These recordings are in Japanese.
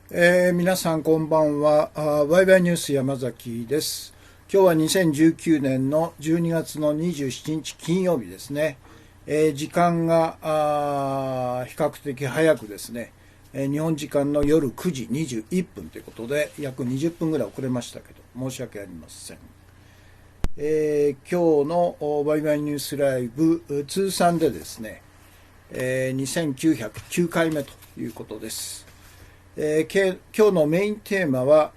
皆さんこんばんは。ワイワイニュース山崎です。今日は2019年の12月の27日金曜日ですね。時間が比較的早くですね、日本時間の夜9時21分ということで約20分ぐらい遅れましたけど申し訳ありません。今日のワイワイニュースライブ通算でですね、2909回目ということです。今日のメインテーマは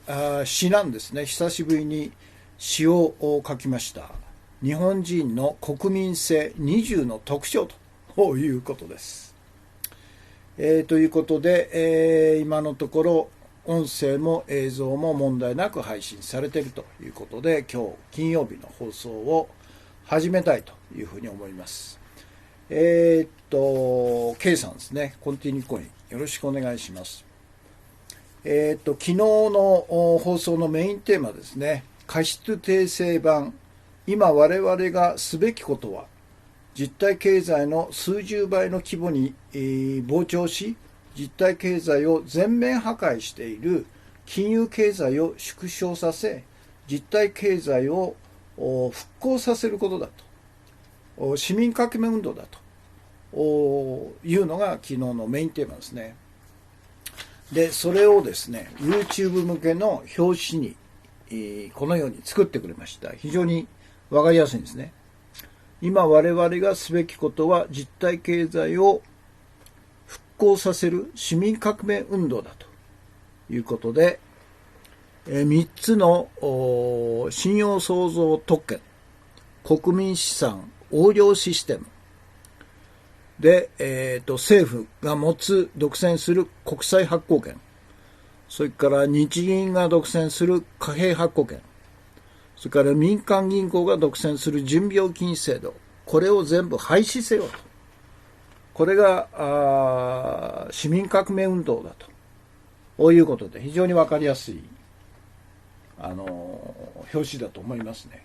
詩なんですね。久しぶりに詩を書きました。日本人の国民性20の特徴ということです。ということで、今のところ音声も映像も問題なく配信されているということで、今日金曜日の放送を始めたいというふうに思います。K さんですね。コンティニューコインよろしくお願いします。昨日の放送のメインテーマですね。過失訂正版、今我々がすべきことは、実体経済の数十倍の規模に、膨張し、実体経済を全面破壊している金融経済を縮小させ、実体経済を復興させることだと。市民革命運動だというのが昨日のメインテーマですね。で、それをですね、YouTube 向けの表紙に、このように作ってくれました。非常にわかりやすいんですね。今我々がすべきことは実体経済を復興させる市民革命運動だということで、3つの信用創造特権、国民資産横領システム、で、政府が持つ独占する国債発行権、それから日銀が独占する貨幣発行権、それから民間銀行が独占する準備預金制度、これを全部廃止せよと。これが市民革命運動だということで非常に分かりやすい表紙だと思いますね。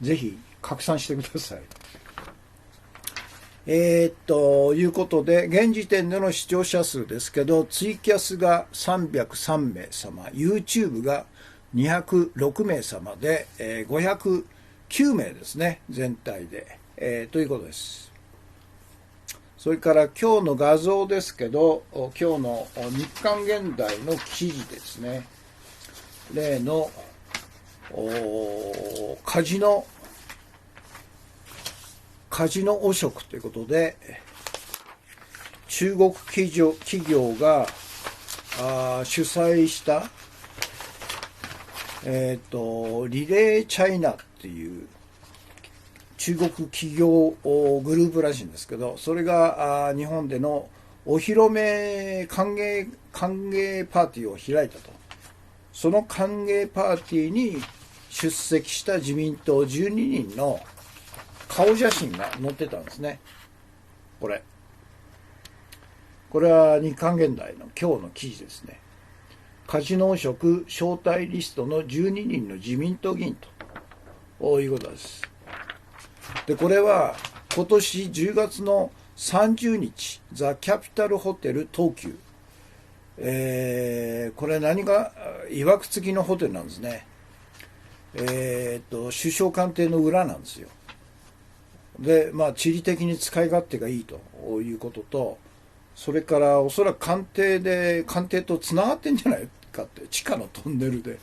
ぜひ拡散してください。ということで、現時点での視聴者数ですけど、ツイキャスが303名様、YouTube が206名様で、509名ですね、全体で、ということです。それから今日の画像ですけど、今日の日刊現代の記事ですね、例のカジノ汚職ということで、中国企業が主催したリレーチャイナっていう中国企業グループらしいんですけど、それが日本でのお披露目歓迎パーティーを開いたと。その歓迎パーティーに出席した自民党12人の顔写真が載ってたんですね。これは日刊現代の今日の記事ですね。カジノ汚職招待リストの12人の自民党議員ということです。で、これは今年10月の30日、ザ・キャピタルホテル東急。これ何が、いわくつきのホテルなんですね。首相官邸の裏なんですよ。で、地理的に使い勝手がいいということと、それからおそらく官邸とつながってんじゃないかって、地下のトンネルで、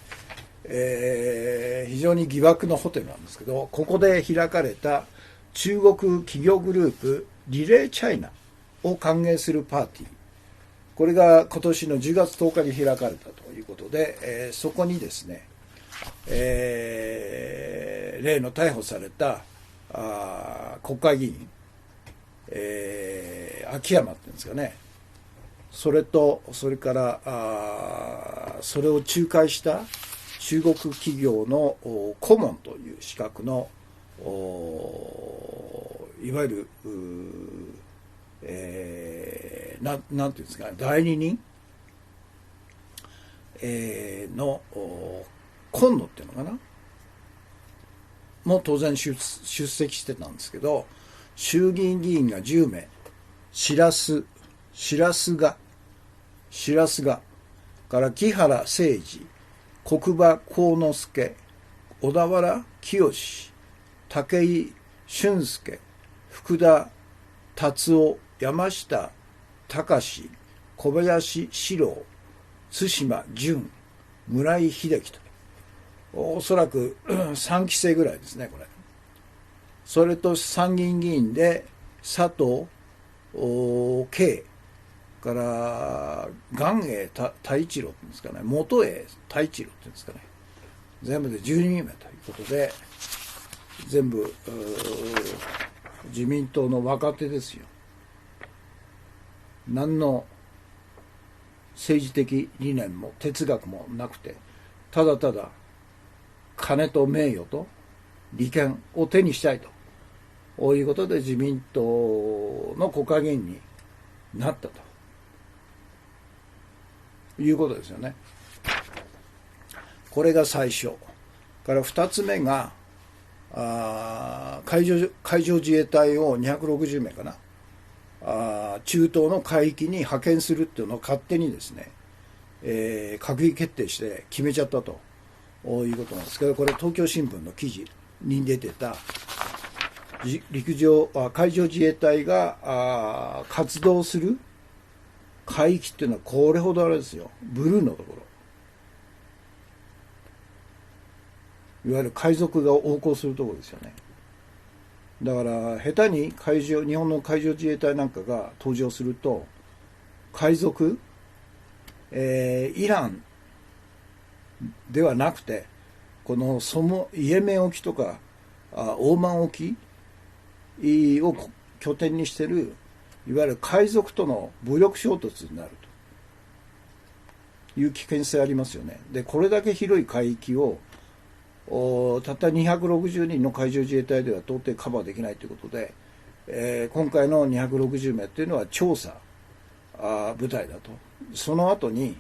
非常に疑惑のホテルなんですけど、ここで開かれた中国企業グループリレーチャイナを歓迎するパーティー、これが今年の10月10日に開かれたということで、そこにですね、例の逮捕された国会議員、秋山っていうんですかね、それからそれを仲介した中国企業の顧問という資格のいわゆるなんていうんですか、代理人、の今野っていうのかなも当然出席してたんですけど、衆議院議員が10名、しらすが白菅から木原誠二、国場幸之助、小田原清、武井俊介、福田達夫、山下隆、小林史郎、対馬淳、村井秀樹と、おそらく3期生ぐらいですね、これ。それと参議院議員で佐藤圭から元栄太一郎っていうんですかね、元栄太一郎っていうんですかね、全部で12人目ということで、全部自民党の若手ですよ。何の政治的理念も哲学もなくて、ただただ金と名誉と利権を手にしたいということで自民党の国会議員になったということですよね。これが最初から2つ目が海上自衛隊を260名かな、中東の海域に派遣するっていうのを勝手にですね、閣議決定して決めちゃったということなんですけど、これ東京新聞の記事に出てた海上自衛隊が活動する海域っていうのはこれほどあれですよ、ブルーのところ、いわゆる海賊が横行するところですよね。だから下手に日本の海上自衛隊なんかが登場すると、海賊、イランではなくて、このイエメン沖とかオーマン沖を拠点にしているいわゆる海賊との武力衝突になるという危険性ありますよね。でこれだけ広い海域をたった260人の海上自衛隊では到底カバーできないということで、今回の260名というのは調査部隊だと。その後に、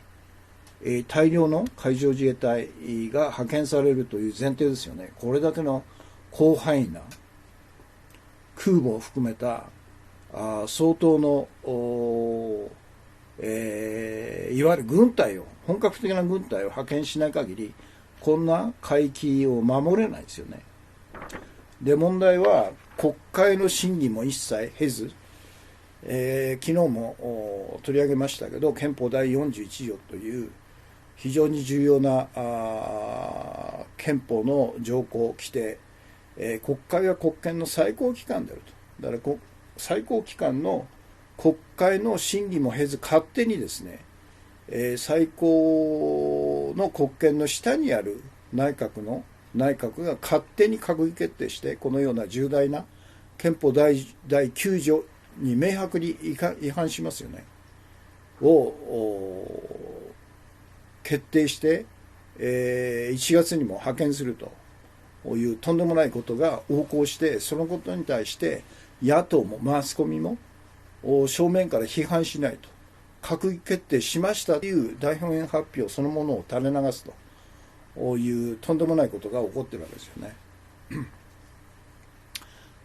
大量の海上自衛隊が派遣されるという前提ですよね。これだけの広範囲な空母を含めた相当のいわゆる軍隊を、本格的な軍隊を派遣しない限りこんな海域を守れないですよね。で問題は国会の審議も一切経ず、昨日も取り上げましたけど、憲法第41条という非常に重要な憲法の条項規定、国会は国権の最高機関であると。だから最高機関の国会の審議も経ず勝手にですね、最高の国権の下にある内閣が勝手に閣議決定して、このような重大な憲法第9条に明白に違反しますよねを決定して、1月にも派遣するというとんでもないことが横行して、そのことに対して野党もマスコミも正面から批判しないと、閣議決定しましたという大本営発表そのものを垂れ流すというとんでもないことが起こっているわけですよね。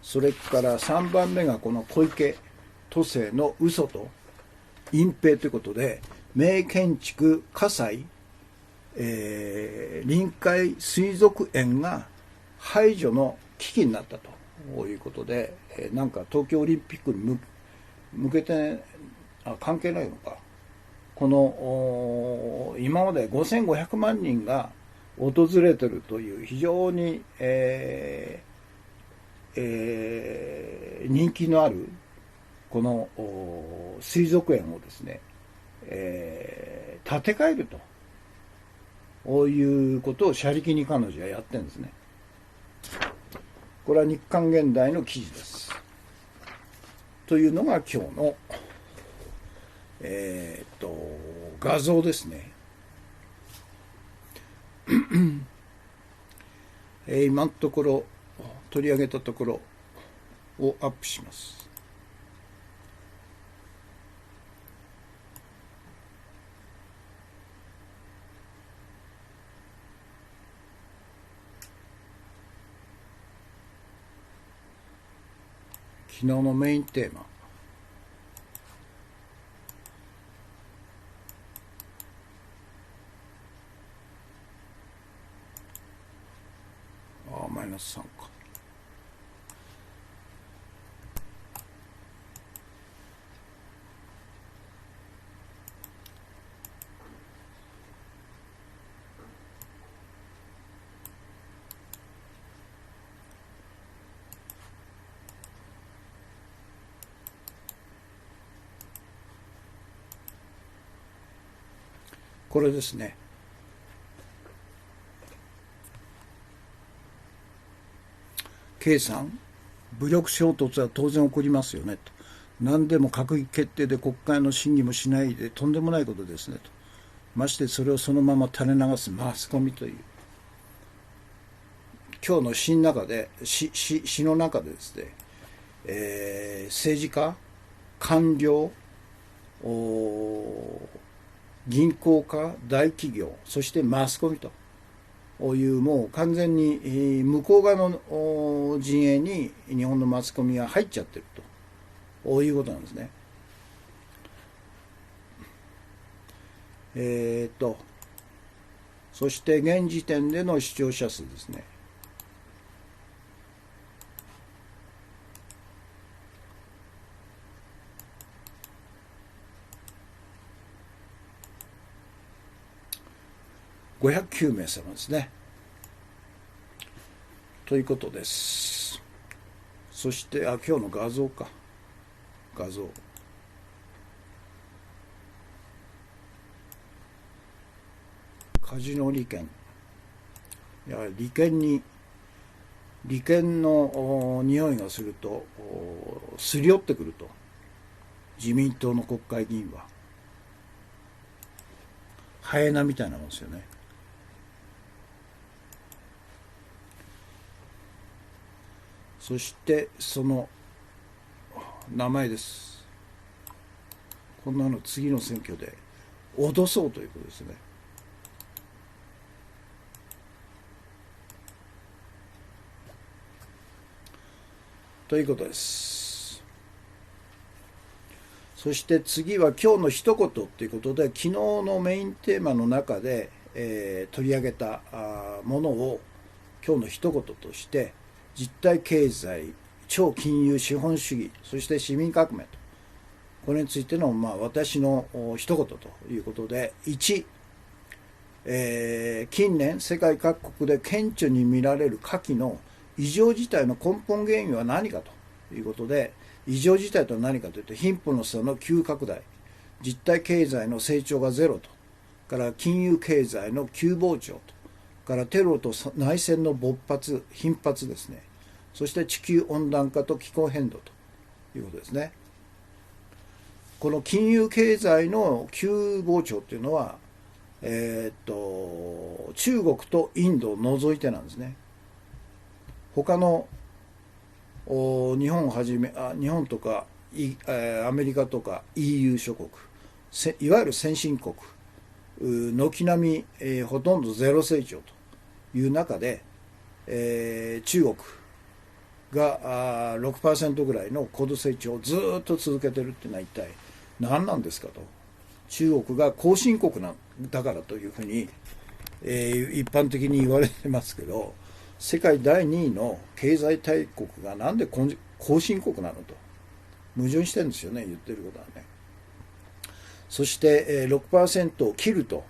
それから3番目がこの小池都政の嘘と隠蔽ということで、名建築葛西、臨海水族園が排除の危機になったということで、なんか東京オリンピックに向けて関係ないのか、この今まで5500万人が訪れているという非常に、人気のあるこの水族園をですね、建て替えるということを車力に彼女はやってるんですね。これは日刊現代の記事です。というのが今日の、画像ですね。今のところ取り上げたところをアップします。昨日のメインテーマ、3か。これですね。K さん、武力衝突は当然起こりますよねと。何でも閣議決定で国会の審議もしないでとんでもないことですねと。ましてそれをそのまま垂れ流すマスコミという。今日の詩の中で、詩の中でですね、政治家、官僚、銀行家、大企業、そしてマスコミというもう完全に向こう側の陣営に日本のマスコミが入っちゃってるということなんですね。そして現時点での視聴者数ですね。509名様ですね。ということです。そして、今日の画像か。画像。カジノ利権。やはり利権の匂いがすると、すり寄ってくると。自民党の国会議員は。ハエナみたいなもんですよね。そしてその名前です。こんなの次の選挙で脅そうということですね。ということです。そして次は今日の一言ということで、昨日のメインテーマの中で、取り上げたものを今日の一言として、実体経済、超金融資本主義、そして市民革命と、これについての、私の一言ということで、1、近年世界各国で顕著に見られる下記の異常事態の根本原因は何かということで、異常事態とは何かというと、貧富の差の急拡大、実体経済の成長がゼロと、から金融経済の急膨張と、からテロと内戦の頻発ですね。そして地球温暖化と気候変動ということですね。この金融経済の急膨張というのは、中国とインドを除いてなんですね。他の日本をはじめ日本とかアメリカとか EU 諸国、いわゆる先進国、軒並み、ほとんどゼロ成長という中で、中国が6% ぐらいの高度成長をずっと続けてるっていうのは一体何なんですかと。中国が後進国だからというふうに、一般的に言われてますけど、世界第2位の経済大国がなんで後進国なのと矛盾してるんですよね、言ってることはね。そして6% を切ると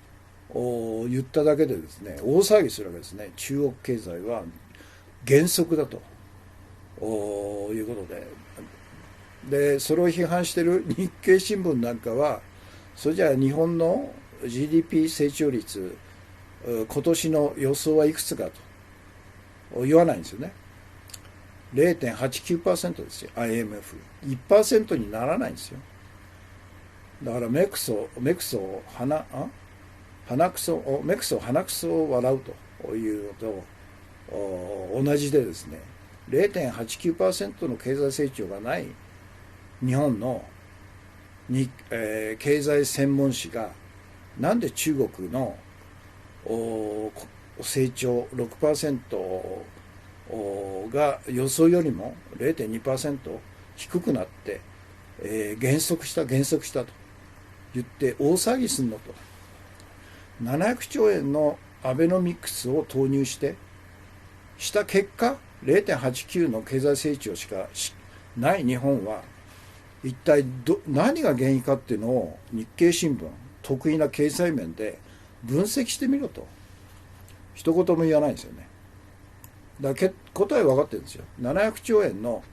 言っただけでですね、大騒ぎするわけですね。中国経済は減速だということで、それを批判している日経新聞なんかは、それじゃあ日本の GDP 成長率、今年の予想はいくつかと言わないんですよね。0.89% ですよ、IMF。1% にならないんですよ。だから目くそを鼻くそを笑うというのと同じでですね、0.89% の経済成長がない日本の経済専門誌がなんで中国の成長 6% が予想よりも 0.2% 低くなって、減速したと言って大騒ぎすんのと。700兆円のアベノミクスを投入してした結果、0.89 の経済成長しかない日本は、一体何が原因かっていうのを日経新聞、得意な経済面で分析してみろと。一言も言わないんですよね。だから答え分かってるんですよ。700兆円の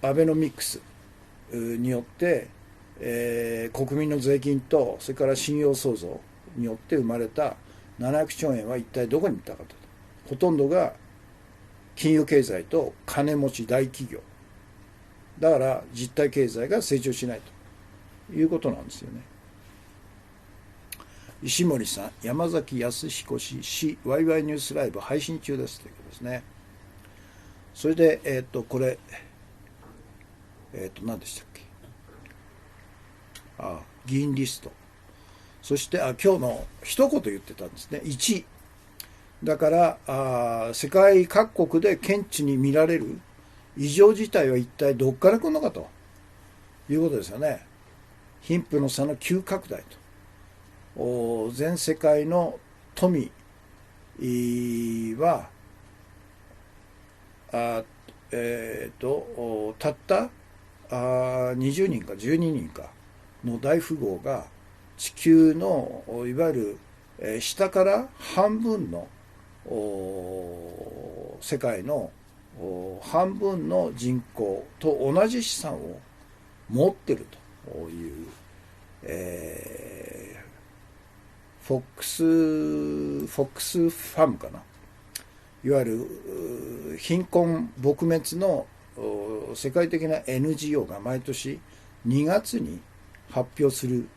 アベノミクスによって、国民の税金とそれから信用創造によって生まれた700兆円は一体どこに行ったかと。ほとんどが金融経済と金持ち大企業だから、実体経済が成長しないということなんですよね。石森さん、山崎康彦氏、ワイワイニュースライブ配信中ですということですね。それで、これ、何でしたっけ。議員リスト。そして、今日の一言言ってたんですね。1。だから、世界各国で顕著に見られる異常事態は一体どっから来るのかということですよね。貧富の差の急拡大と。全世界の富はたった20人か12人かの大富豪が地球のいわゆる下から半分の世界の半分の人口と同じ資産を持っているという、フォックスファームかな、いわゆる貧困撲滅の世界的な NGO が毎年2月に発表する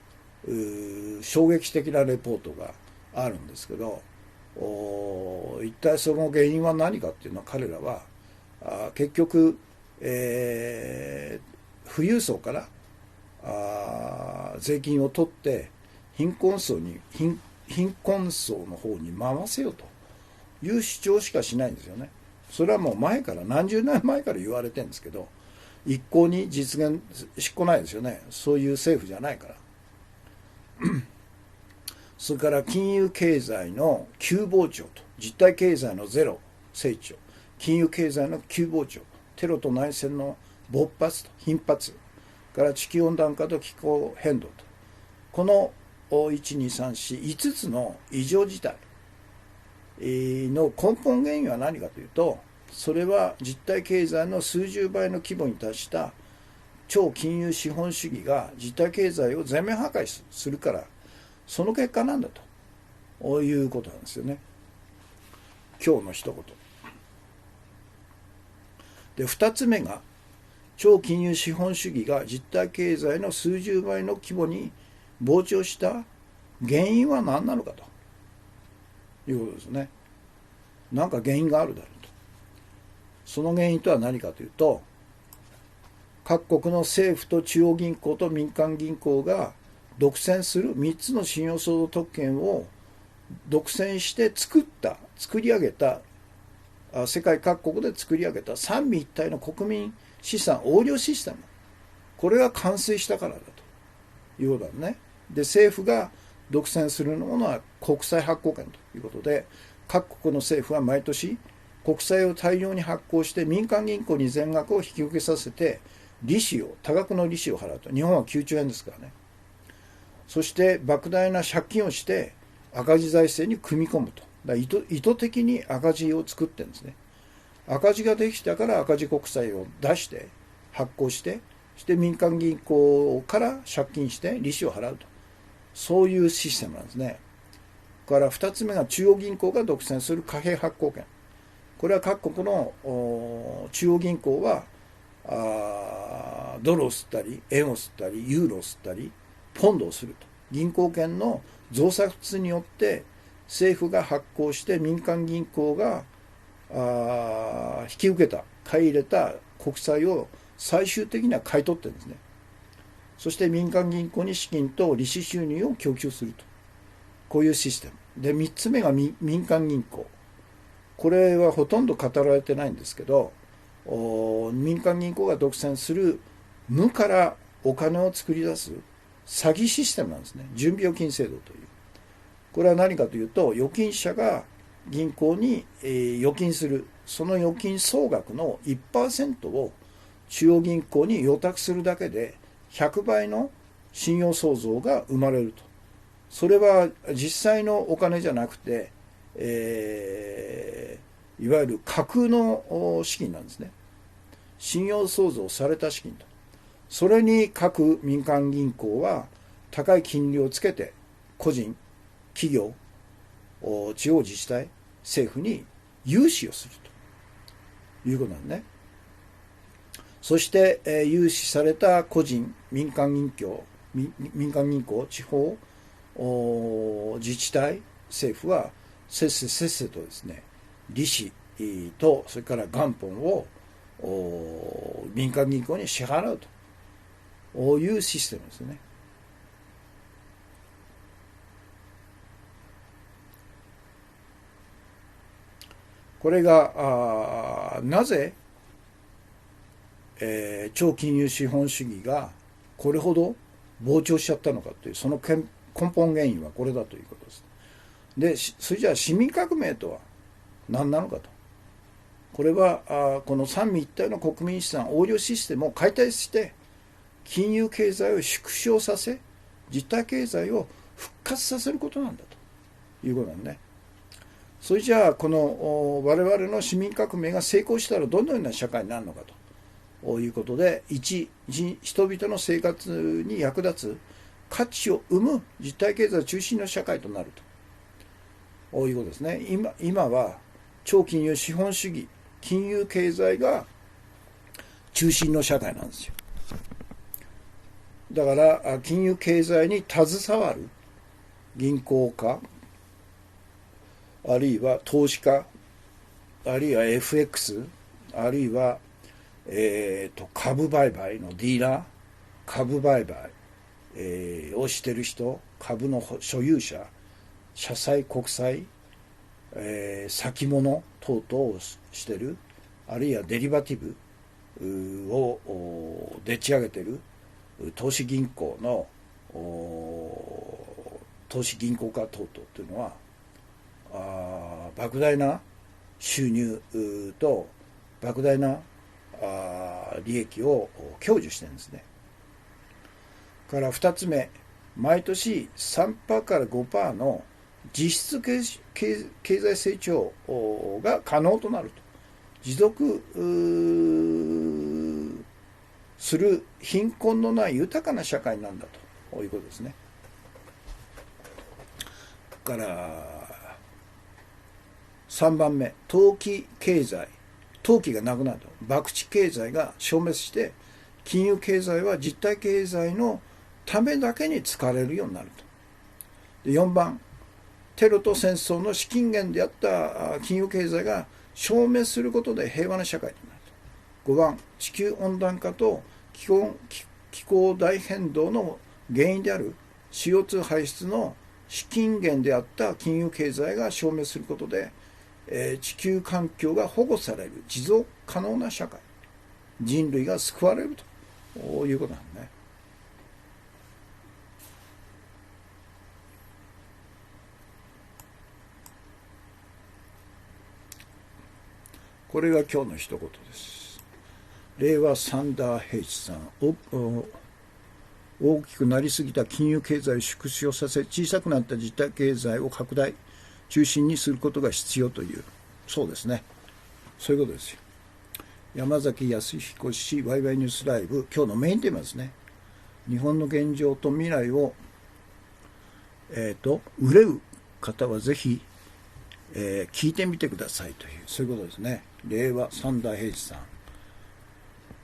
衝撃的なレポートがあるんですけど、一体その原因は何かっていうのは、彼らは結局、富裕層から税金を取って貧困層の方に回せよという主張しかしないんですよね。それはもう前から、何十年前から言われてるんですけど、一向に実現しっこないですよね。そういう政府じゃないからそれから金融経済の急膨張と、実体経済のゼロ成長、金融経済の急膨張、テロと内戦の勃発と頻発から地球温暖化と気候変動と、この1,2,3,4,5つの異常事態の根本原因は何かというと、それは実体経済の数十倍の規模に達した超金融資本主義が実体経済を全面破壊するから、その結果なんだということなんですよね。今日の一言で、2つ目が超金融資本主義が実体経済の数十倍の規模に膨張した原因は何なのかということですね。何か原因があるだろうと。その原因とは何かというと、各国の政府と中央銀行と民間銀行が独占する3つの信用創造特権を独占して作り上げた、世界各国で作り上げた三位一体の国民資産横領システム、これが完成したからだということだね。で、政府が独占するものは国債発行権ということで、各国の政府は毎年国債を大量に発行して民間銀行に全額を引き受けさせて多額の利子を払うと。日本は9兆円ですからね。そして莫大な借金をして赤字財政に組み込むと。意図的に赤字を作ってるんですね。赤字ができたから赤字国債を出して発行して、そして民間銀行から借金して利子を払うと。そういうシステムなんですね。から2つ目が中央銀行が独占する貨幣発行権。これは各国の中央銀行はドルを吸ったり円を吸ったりユーロを吸ったりポンドをすると。銀行券の増刷によって政府が発行して民間銀行が引き受けた買い入れた国債を最終的には買い取ってるんですね。そして民間銀行に資金と利子収入を供給すると。こういうシステムで、3つ目が民間銀行。これはほとんど語られてないんですけど、民間銀行が独占する無からお金を作り出す詐欺システムなんですね。準備預金制度という。これは何かというと、預金者が銀行に預金する。その預金総額の 1% を中央銀行に預託するだけで100倍の信用創造が生まれると。それは実際のお金じゃなくて、いわゆる架空の資金なんですね。信用創造された資金と。それに各民間銀行は高い金利をつけて個人、企業、地方自治体、政府に融資をするということなんですね。そして、融資された個人、民間銀行、地方、自治体、政府はせっせとですね、利子とそれから元本を民間銀行に支払うというシステムですね。これがなぜ、超金融資本主義がこれほど膨張しちゃったのかという、その根本原因はこれだということです。で、それじゃあ市民革命とは何なのかと。これはこの三位一体の国民資産横領システムを解体して金融経済を縮小させ、実体経済を復活させることなんだということなんね。それじゃあこの我々の市民革命が成功したらどのような社会になるのかということで、人々の生活に役立つ価値を生む実体経済中心の社会となるということですね。今は超金融資本主義、金融経済が中心の社会なんですよ。だから金融経済に携わる銀行家、あるいは投資家、あるいは FX、あるいは、株売買のディーラー、株売買、をしてる人、株の所有者、社債国債、先物等々をしてる、あるいはデリバティブをでっち上げてる投資銀行の投資銀行家等々というのは莫大な収入と莫大な利益を享受してるんですね。から2つ目、毎年 3% から 5% の実質経済成長が可能となると。持続する貧困のない豊かな社会なんだということですね。から3番目、投機経済、投機がなくなると、博打経済が消滅して金融経済は実体経済のためだけに使われるようになると。で4番、テロと戦争の資金源であった金融経済が消滅することで平和な社会になると。5番、地球温暖化と気候大変動の原因である CO2 排出の資金源であった金融経済が消滅することで、地球環境が保護される持続可能な社会、人類が救われるということなんですね。これが今日の一言です。令和サンダー・ヘイチさん、大きくなりすぎた金融経済を縮小させ、小さくなった実体経済を拡大中心にすることが必要という、そうですね、そういうことですよ。山崎康彦氏ワイワイニュースライブ、今日のメインテーマですね。日本の現状と未来を憂う方はぜひ、聞いてみてくださいという、そういうことですね。令和サンダーヘイチさん、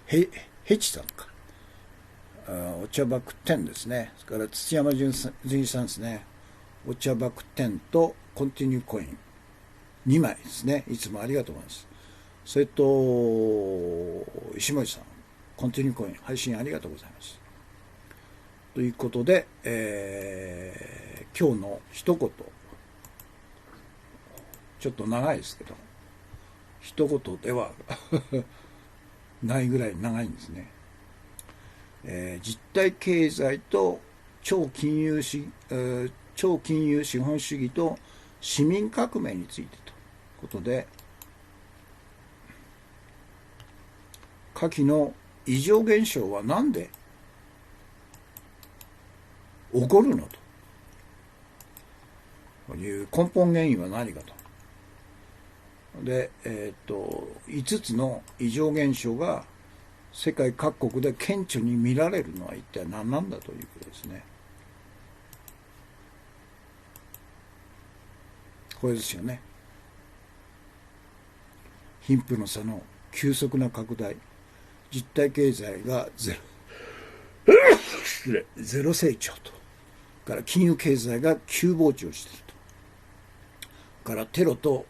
ヘチさんか、お茶バク10ですね。それから土山純一さんですね。お茶バク10とコンティニューコイン2枚ですね。いつもありがとうございます。それと石森さん、コンティニューコイン配信ありがとうございます。ということで、今日の一言、ちょっと長いですけど、一言ではないぐらい長いんですね。実体経済と超金融資本主義と市民革命についてということで、下記の異常現象は何で起こるのという根本原因は何かと。で、5つの異常現象が世界各国で顕著に見られるのは一体何なんだということですね。これですよね。貧富の差の急速な拡大、実体経済がゼロ成長と、から金融経済が急膨張していると、からテロと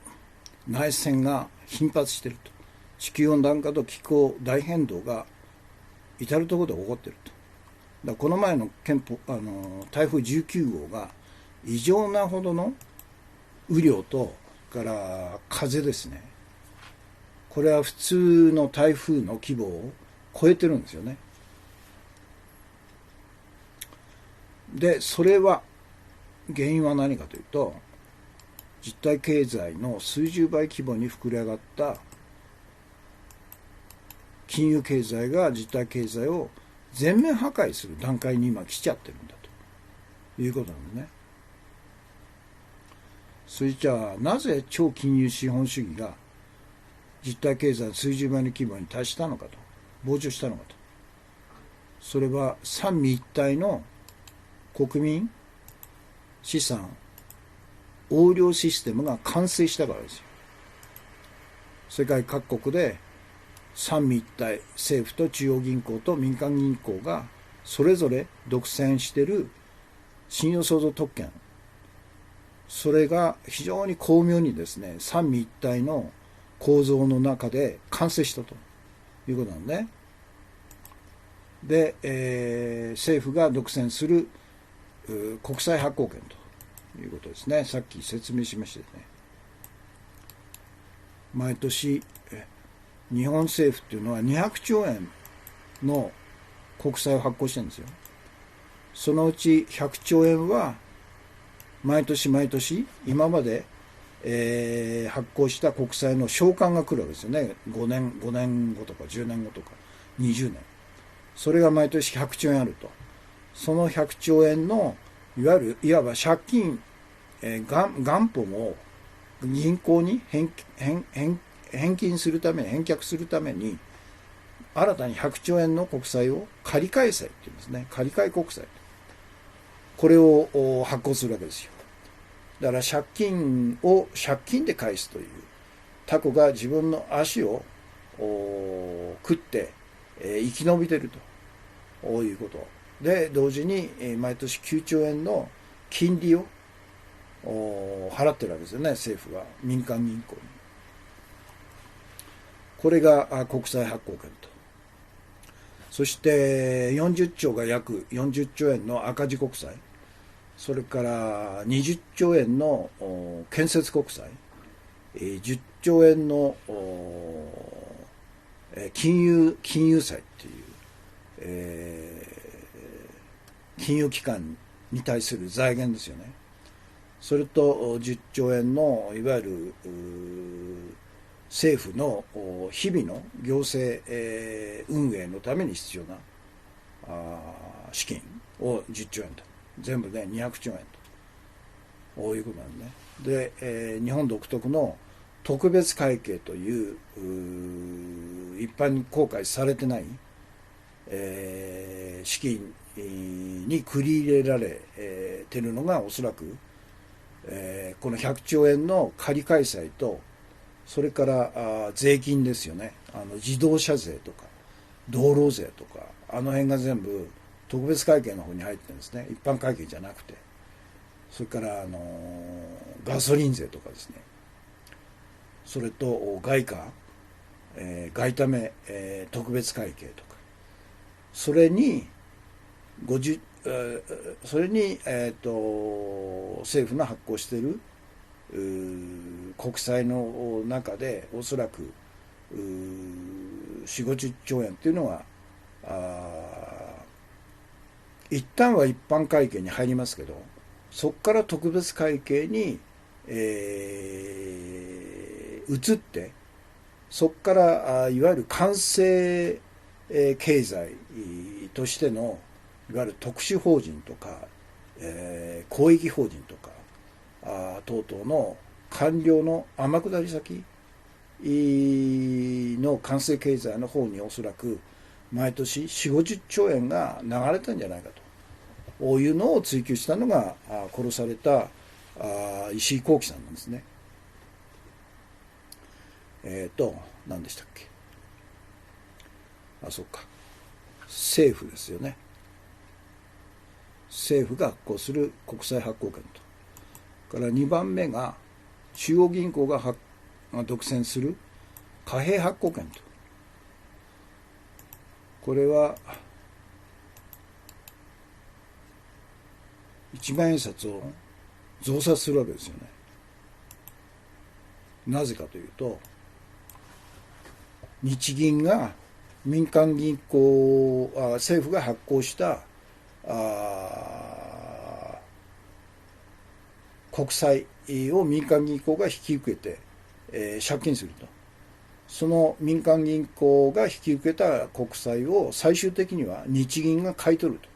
内戦が頻発していると、地球温暖化と気候大変動が至るところで起こっていると。だこの前の台風19号が異常なほどの雨量とから風ですね。これは普通の台風の規模を超えてるんですよね。で、それは原因は何かというと、実体経済の数十倍規模に膨れ上がった金融経済が実体経済を全面破壊する段階に今来ちゃってるんだということなんですね。それじゃあなぜ超金融資本主義が実体経済の数十倍の規模に達したのかと、膨張したのかと。それは三位一体の国民資産横領システムが完成したからですよ。世界各国で三位一体、政府と中央銀行と民間銀行がそれぞれ独占している信用創造特権、それが非常に巧妙にですね、三位一体の構造の中で完成したということなんね。で、政府が独占する国債発行権ということですね。さっき説明しましたね。毎年日本政府っていうのは200兆円の国債を発行してるんですよ。そのうち100兆円は毎年毎年今まで、発行した国債の償還が来るわけですよね。5年後とか10年後とか20年。それが毎年100兆円あると。その100兆円のいわば借金、元本を銀行に返却するために新たに100兆円の国債を借換債って言うんですね。借換国債。これを発行するわけですよ。だから借金を借金で返すという、タコが自分の足を食って生き延びているということで、同時に毎年9兆円の金利を払ってるわけですよね、政府が民間銀行に。これが国債発行権と。そして40兆が約40兆円の赤字国債、それから20兆円の建設国債、10兆円の金融債っていう、金融機関に対する財源ですよね。それと10兆円のいわゆる政府の日々の行政運営のために必要な資金を10兆円と。全部で200兆円ということなんで、で、日本独特の特別会計という一般に公開されてない、資金に繰り入れられているのがおそらく、この100兆円の借換債と、それから税金ですよね。自動車税とか道路税とかあの辺が全部特別会計の方に入ってるんですね。一般会計じゃなくて。それからガソリン税とかですね。それと外貨、外為、特別会計とか。それに政府が発行している国債の中でおそらく4、50兆円っていうのは一旦は一般会計に入りますけど、そこから特別会計に、移って、そこからいわゆる官政経済としてのいわゆる特殊法人とか、公益法人とか等々の官僚の天下り先の官政経済の方におそらく毎年4、50兆円が流れたんじゃないかというのを追求したのが殺された石井幸喜さんなんですね。何でしたっけ。そうか。政府ですよね。政府が発行する国債発行権と。から2番目が中央銀行が独占する貨幣発行権と。これは一万円札を増刷するわけですよね。なぜかというと、日銀が民間銀行政府が発行した国債を民間銀行が引き受けて、借金すると。その民間銀行が引き受けた国債を最終的には日銀が買い取ると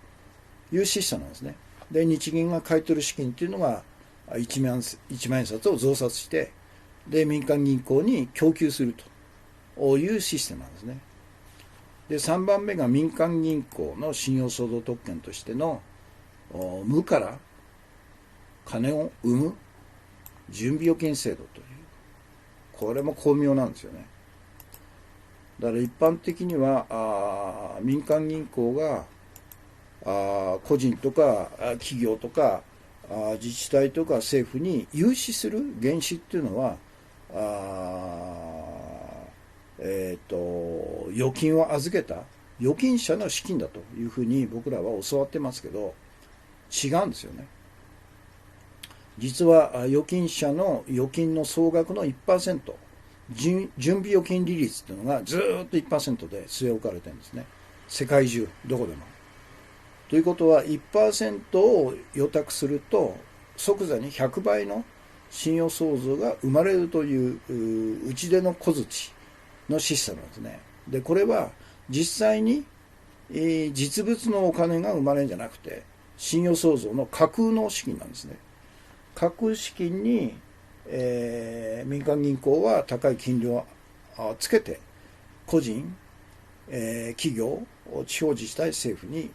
いうシステムなんですね。で、日銀が買い取る資金というのが1万円札を増刷して、で、民間銀行に供給するというシステムなんですね。で、3番目が民間銀行の信用創造特権としての無から金を生む準備預金制度という、これも巧妙なんですよね。だから一般的には民間銀行が個人とか企業とか自治体とか政府に融資する原資っていうのは預金を預けた預金者の資金だというふうに僕らは教わってますけど、違うんですよね。実は預金者の預金の総額の 1%、準備預金利率というのがずっと 1% で据え置かれてるんですね。世界中どこでも。ということは 1% を預託すると即座に100倍の信用創造が生まれるという打ち出の小槌のシステムなんですね。で、これは実際に実物のお金が生まれるんじゃなくて、信用創造の架空の資金なんですね。架空資金に、民間銀行は高い金利をつけて個人、企業、地方自治体、政府に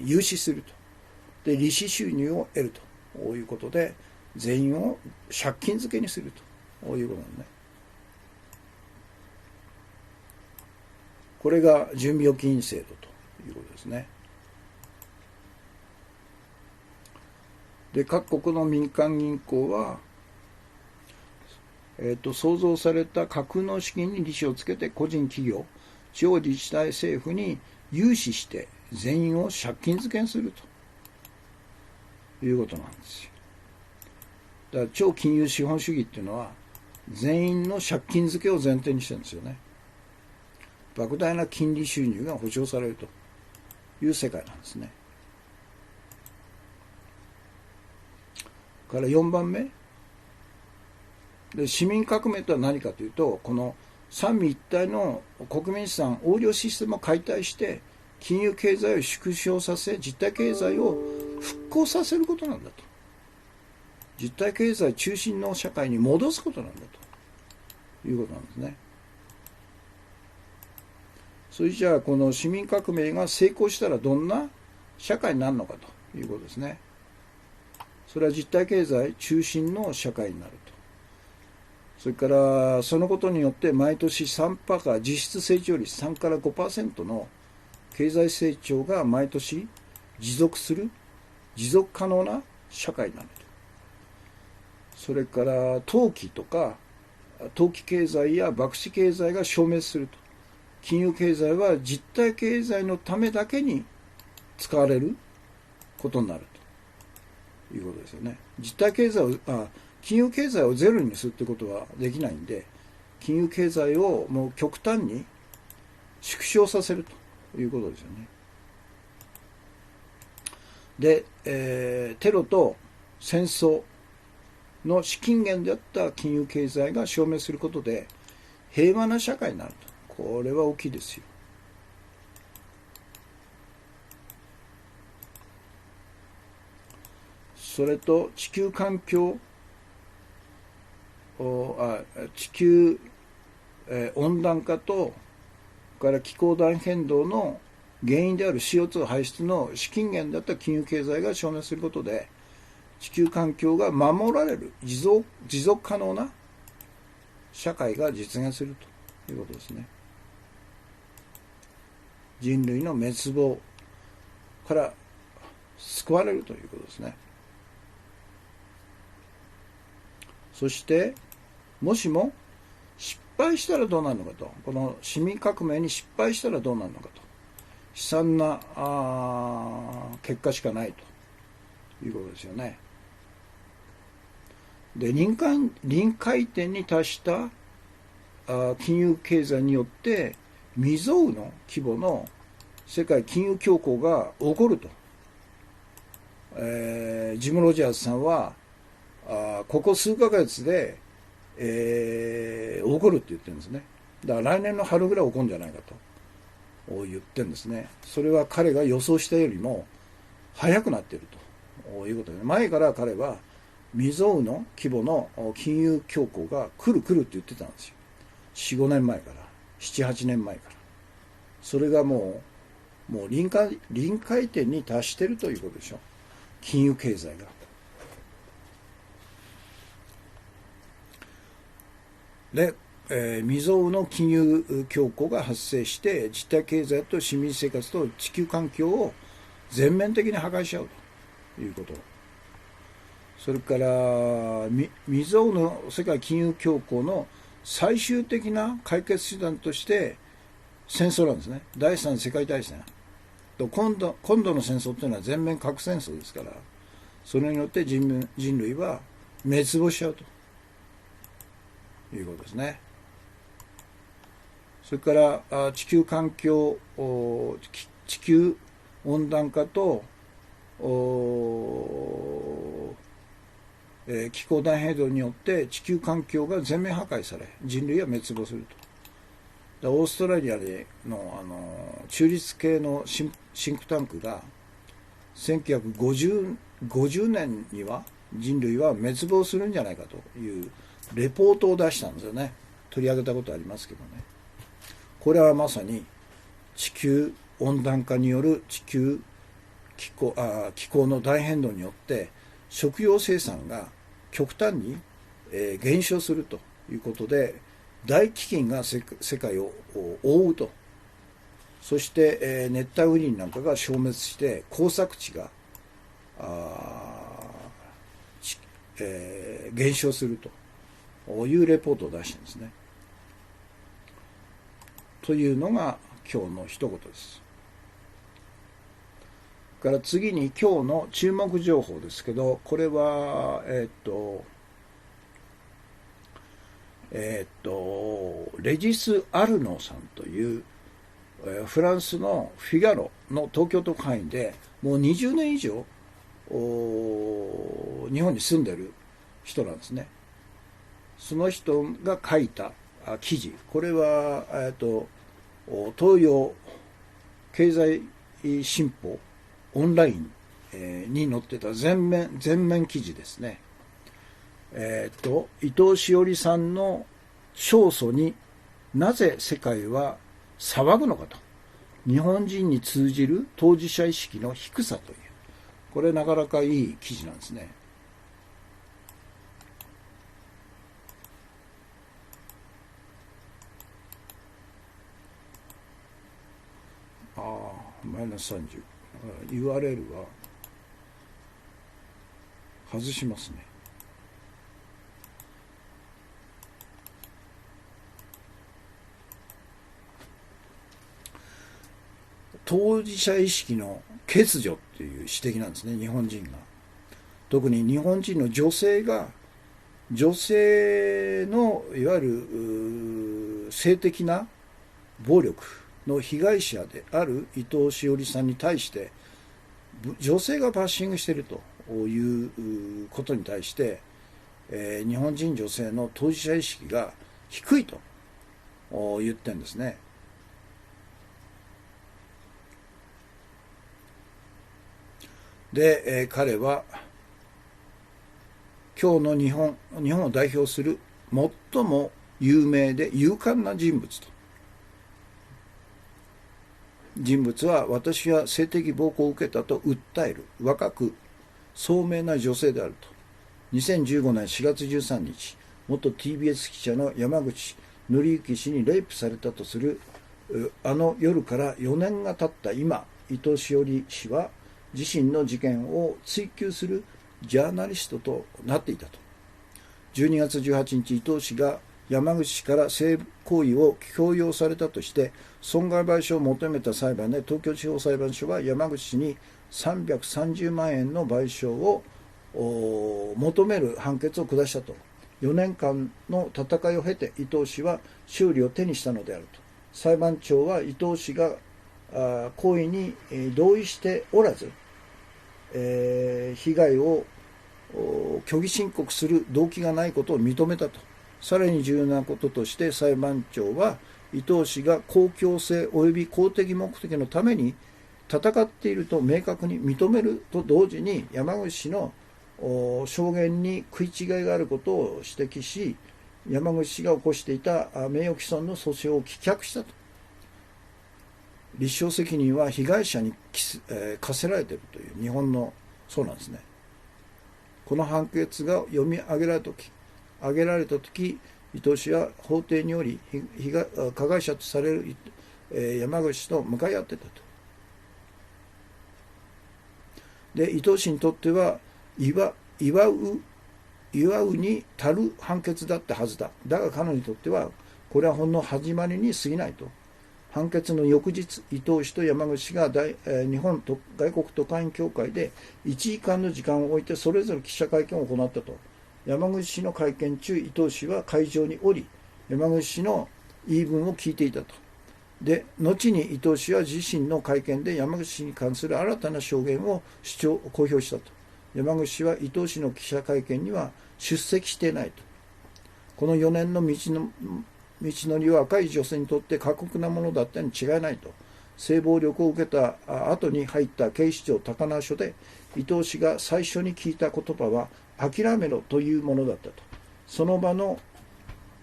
融資すると。で、利子収入を得るということで、全員を借金付けにするということなんですね。これが準備預金制度ということですね。で、各国の民間銀行は、創造された架空の資金に利子をつけて個人企業、地方自治体政府に融資して全員を借金付けにするということなんですよ。だから超金融資本主義っていうのは全員の借金付けを前提にしてるんですよね。莫大な金利収入が保証されるという世界なんですね。から4番目で、市民革命とは何かというと、この三位一体の国民資産横領システムを解体して金融経済を縮小させ、実体経済を復興させることなんだと。実体経済中心の社会に戻すことなんだということなんですね。それじゃあこの市民革命が成功したらどんな社会になるのかということですね。それは実体経済中心の社会になると。それからそのことによって毎年3%実質成長率3から 5% の経済成長が毎年持続する持続可能な社会になると。それから投機とか投機経済や博打経済が消滅すると。金融経済は実体経済のためだけに使われることになるということですよね。実体経済を金融経済をゼロにするってことはできないんで、金融経済をもう極端に縮小させるということですよね。で、テロと戦争の資金源であった金融経済が消滅することで、平和な社会になると。これは大きいですよ。それと地球環境、地球、温暖化とから気候大変動の原因である CO2 排出の資金源だった金融経済が証明することで、地球環境が守られる持続可能な社会が実現するということですね。人類の滅亡から救われるということですね。そしてもしも失敗したらどうなるのかと、この市民革命に失敗したらどうなるのかと、悲惨な結果しかないということですよね。で、臨界点に達した金融経済によって未曾有の規模の世界金融恐慌が起こると、ジム・ロジャースさんはここ数ヶ月で、起こるって言ってるんですね。だから来年の春ぐらい起こるんじゃないかと言ってるんですね。それは彼が予想したよりも早くなっているということで、前から彼は未曾有の規模の金融恐慌が来るって言ってたんですよ。4、5年前から、7、8年前から。それがもう臨界点に達しているということでしょ。金融経済が。で、未曾有の金融恐慌が発生して、実体経済と市民生活と地球環境を全面的に破壊しちゃうということ。それから未曾有の世界金融恐慌の最終的な解決手段として戦争なんですね。第三次世界大戦と今度の戦争というのは全面核戦争ですから、それによって人類は滅亡しちゃうということですね。それから地球環境、地球温暖化と気候大変動によって地球環境が全面破壊され、人類は滅亡すると。オーストラリアの中立系のシンクタンクが1950年には人類は滅亡するんじゃないかというレポートを出したんですよね。取り上げたことありますけどね。これはまさに地球温暖化による地球気候の大変動によって食料生産が極端に減少するということで、大飢饉が世界を覆うと。そして熱帯雨林なんかが消滅して耕作地が減少するというレポートを出したんですね。というのが今日の一言です。から次に今日の注目情報ですけど、これはレジス・アルノさんというフランスのフィガロの東京特派員で、もう20年以上日本に住んでる人なんですね。その人が書いた記事、これは東洋経済新報オンラインに載ってた全面記事ですね。伊藤詩織さんの勝訴になぜ世界は騒ぐのかと。日本人に通じる当事者意識の低さという。これなかなかいい記事なんですね。マイナス30。URL は外しますね。当事者意識の欠如っていう指摘なんですね、日本人が。特に日本人の女性が、女性のいわゆる性的な暴力の被害者である伊藤詩織さんに対して女性がバッシングしているということに対して、日本人女性の当事者意識が低いと言ってるんですね。で、彼は今日の日本を代表する最も有名で勇敢な人物と。人物は私は性的暴行を受けたと訴える若く聡明な女性であると。2015年4月13日、元 TBS 記者の山口紀之氏にレイプされたとするあの夜から4年が経った今、伊藤詩織氏は自身の事件を追及するジャーナリストとなっていたと。12月18日、伊藤氏が山口氏から性行為を強要されたとして損害賠償を求めた裁判で、東京地方裁判所は山口氏に330万円の賠償を求める判決を下したと。4年間の戦いを経て伊藤氏は勝利を手にしたのであると。裁判長は伊藤氏が行為に同意しておらず、被害を虚偽申告する動機がないことを認めたと。さらに重要なこととして裁判長は伊藤氏が公共性及び公的目的のために戦っていると明確に認めると同時に、山口氏の証言に食い違いがあることを指摘し、山口氏が起こしていた名誉毀損の訴訟を棄却したと。立証責任は被害者に課せられているという日本の、そうなんですね。この判決が読み上げられたとき、伊藤氏は法廷により加害者とされる山口氏と向かい合ってたと。で、伊藤氏にとっては祝うに足る判決だったはずだ。だが彼女にとってはこれはほんの始まりに過ぎないと。判決の翌日、伊藤氏と山口氏が日本外国特派員協会で1時間の時間を置いてそれぞれ記者会見を行ったと。山口氏の会見中、伊藤氏は会場におり、山口氏の言い分を聞いていたと。で、後に伊藤氏は自身の会見で山口氏に関する新たな証言を公表したと。山口氏は伊藤氏の記者会見には出席していないと。この4年の道のりは若い女性にとって過酷なものだったに違いないと。性暴力を受けた後に入った警視庁高輪署で伊藤氏が最初に聞いた言葉は諦めろというものだったと。その後の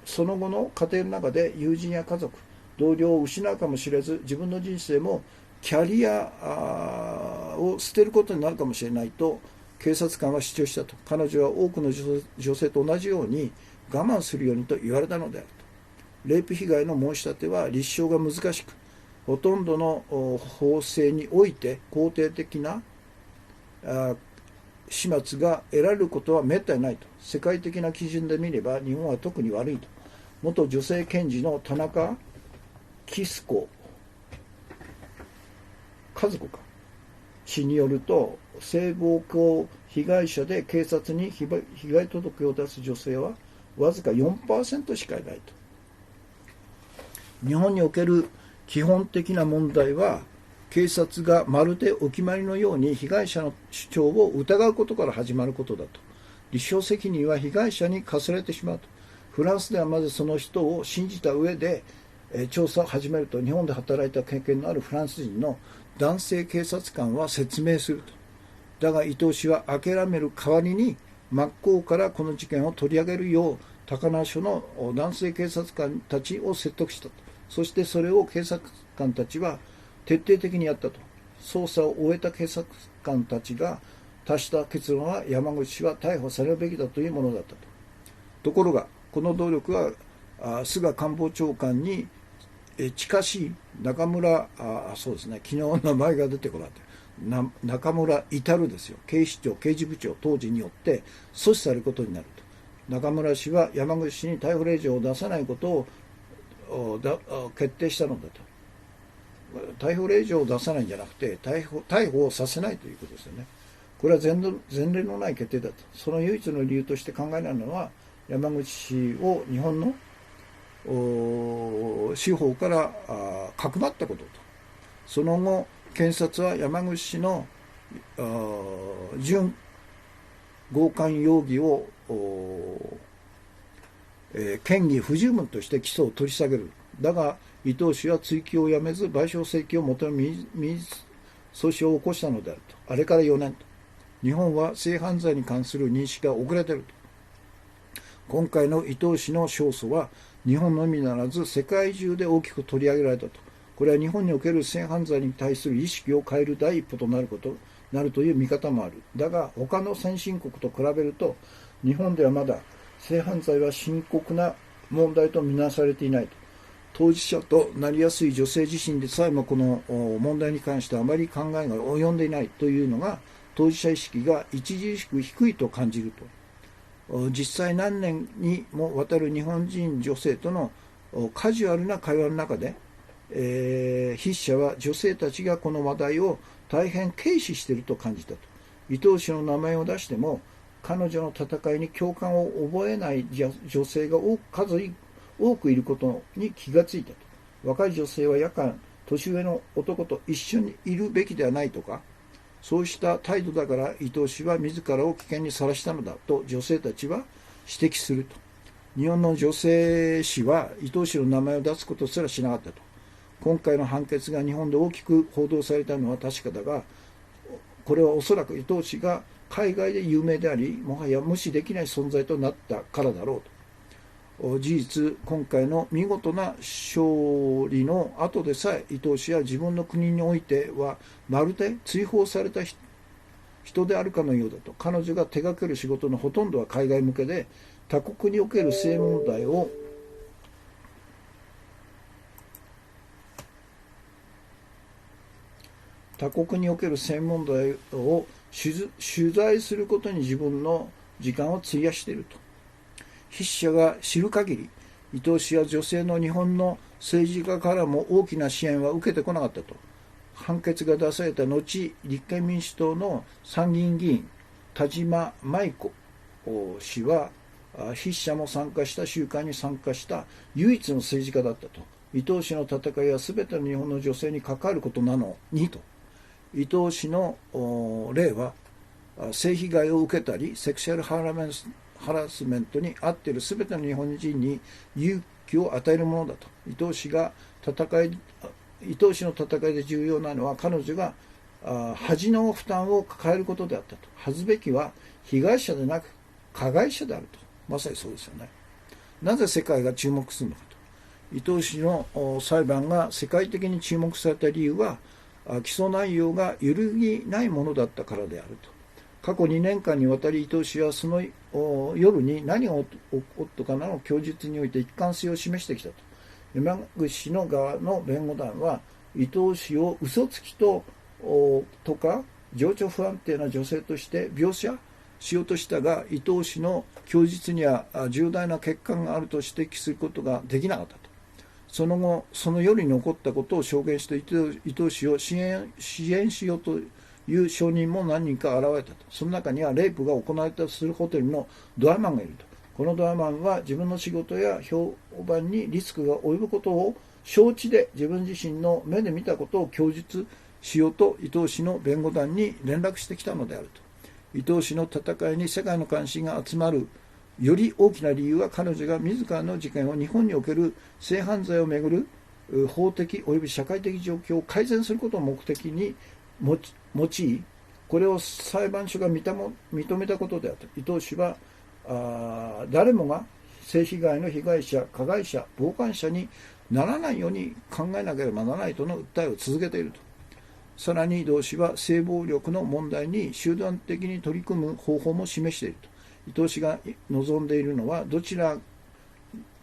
家庭の中で友人や家族、同僚を失うかもしれず、自分の人生もキャリアを捨てることになるかもしれないと警察官は主張したと。彼女は多くの女性と同じように我慢するようにと言われたのであると。レイプ被害の申し立ては立証が難しく、ほとんどの法制において肯定的な始末が得られることは滅多にないと。世界的な基準で見れば日本は特に悪いと。元女性検事の田中貴子氏によると、性暴行被害者で警察に被害届を出す女性はわずか 4% しかいないと。日本における基本的な問題は、警察がまるでお決まりのように被害者の主張を疑うことから始まることだと。立証責任は被害者に課せられてしまうと。フランスではまずその人を信じた上で調査を始めると、日本で働いた経験のあるフランス人の男性警察官は説明すると。だが伊藤氏は諦める代わりに真っ向からこの事件を取り上げるよう高輪署の男性警察官たちを説得したと。そしてそれを警察官たちは徹底的にやったと。捜査を終えた警察官たちが達した結論は、山口氏は逮捕されるべきだというものだったと。ところがこの努力は菅官房長官に近しい中村、そうですね、昨日名前が出てこなかった、中村至ですよ、警視庁刑事部長当時によって阻止されることになると。中村氏は山口氏に逮捕令状を出さないことを決定したのだと。逮捕令状を出さないんじゃなくて逮捕をさせないということですよね。これは前例のない決定だと。その唯一の理由として考えられるのは、山口氏を日本の司法からかくまったことと。その後検察は山口氏の準強姦容疑を嫌疑不十分として起訴を取り下げるだが伊藤氏は追及をやめず賠償請求を求め民事訴訟を起こしたのであると。あれから4年と。日本は性犯罪に関する認識が遅れていると。今回の伊藤氏の勝訴は日本のみならず世界中で大きく取り上げられたと。これは日本における性犯罪に対する意識を変える第一歩となるという見方もある。だが他の先進国と比べると日本ではまだ性犯罪は深刻な問題とみなされていないと。当事者となりやすい女性自身でさえもこの問題に関してあまり考えが及んでいないというのが当事者意識が著しく低いと感じると。実際何年にもわたる日本人女性とのカジュアルな会話の中で、筆者は女性たちがこの話題を大変軽視していると感じたと。伊藤氏の名前を出しても彼女の戦いに共感を覚えない女性が数多くいることに気がついたと。若い女性は夜間年上の男と一緒にいるべきではないとか、そうした態度だから伊藤氏は自らを危険にさらしたのだと女性たちは指摘すると。日本の女性誌は伊藤氏の名前を出すことすらしなかったと。今回の判決が日本で大きく報道されたのは確かだが、これはおそらく伊藤氏が海外で有名であり、もはや無視できない存在となったからだろうと。事実、今回の見事な勝利の後でさえ伊藤氏は自分の国においてはまるで追放された人であるかのようだと。彼女が手掛ける仕事のほとんどは海外向けで、他国における性問題を取材することに自分の時間を費やしていると。筆者が知る限り、伊藤氏は女性の日本の政治家からも大きな支援は受けてこなかったと。判決が出された後、立憲民主党の参議院議員、田島麻衣子氏は、筆者も参加した集会に参加した唯一の政治家だったと。伊藤氏の戦いは全ての日本の女性に関わることなのにと。伊藤氏の例は性被害を受けたりセクシャルハラスメントに遭っている全ての日本人に勇気を与えるものだと。伊藤氏の戦いで重要なのは彼女が恥の負担を抱えることであったと。恥ずべきは被害者でなく加害者であると。まさにそうですよね。なぜ世界が注目するのかと。伊藤氏の裁判が世界的に注目された理由は起訴内容が揺るぎないものだったからであると。過去2年間にわたり伊藤氏はその夜に何が起こったかの供述において一貫性を示してきたと。山口氏の側の弁護団は伊藤氏を嘘つきとか情緒不安定な女性として描写しようとしたが、伊藤氏の供述には重大な欠陥があると指摘することができなかったと。その後、その夜に起こったことを証言して伊藤氏を支援しようという証人も何人か現れたと。その中にはレイプが行われたとするホテルのドアマンがいると。このドアマンは自分の仕事や評判にリスクが及ぶことを承知で自分自身の目で見たことを供述しようと伊藤氏の弁護団に連絡してきたのであると。伊藤氏の戦いに世界の関心が集まるより大きな理由は、彼女が自らの事件を日本における性犯罪をめぐる法的及び社会的状況を改善することを目的に用い、これを裁判所が認めたことであると。伊藤氏は誰もが性被害の被害者、加害者、傍観者にならないように考えなければならないとの訴えを続けていると。さらに伊藤氏は性暴力の問題に集団的に取り組む方法も示していると。伊藤氏が望んでいるのは、どちら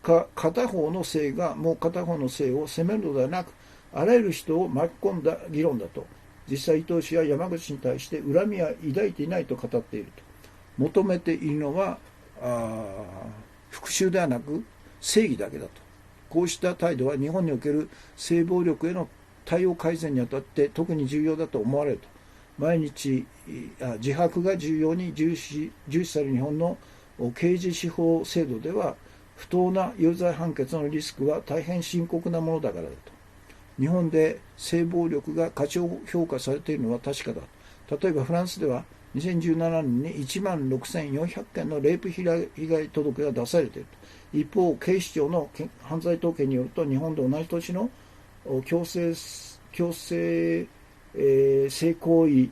か片方の性がもう片方の性を責めるのではなく、あらゆる人を巻き込んだ議論だと。実際伊藤氏は山口に対して恨みは抱いていないと語っていると。求めているのは復讐ではなく正義だけだと。こうした態度は日本における性暴力への対応改善にあたって特に重要だと思われると。毎日自白が重要に重視される日本の刑事司法制度では、不当な有罪判決のリスクは大変深刻なものだからだと。日本で性暴力が過小評価されているのは確かだ。例えばフランスでは2017年に16,400件のレイプ被害届が出されていると。一方、警視庁の犯罪統計によると、日本で同じ年の強制性行為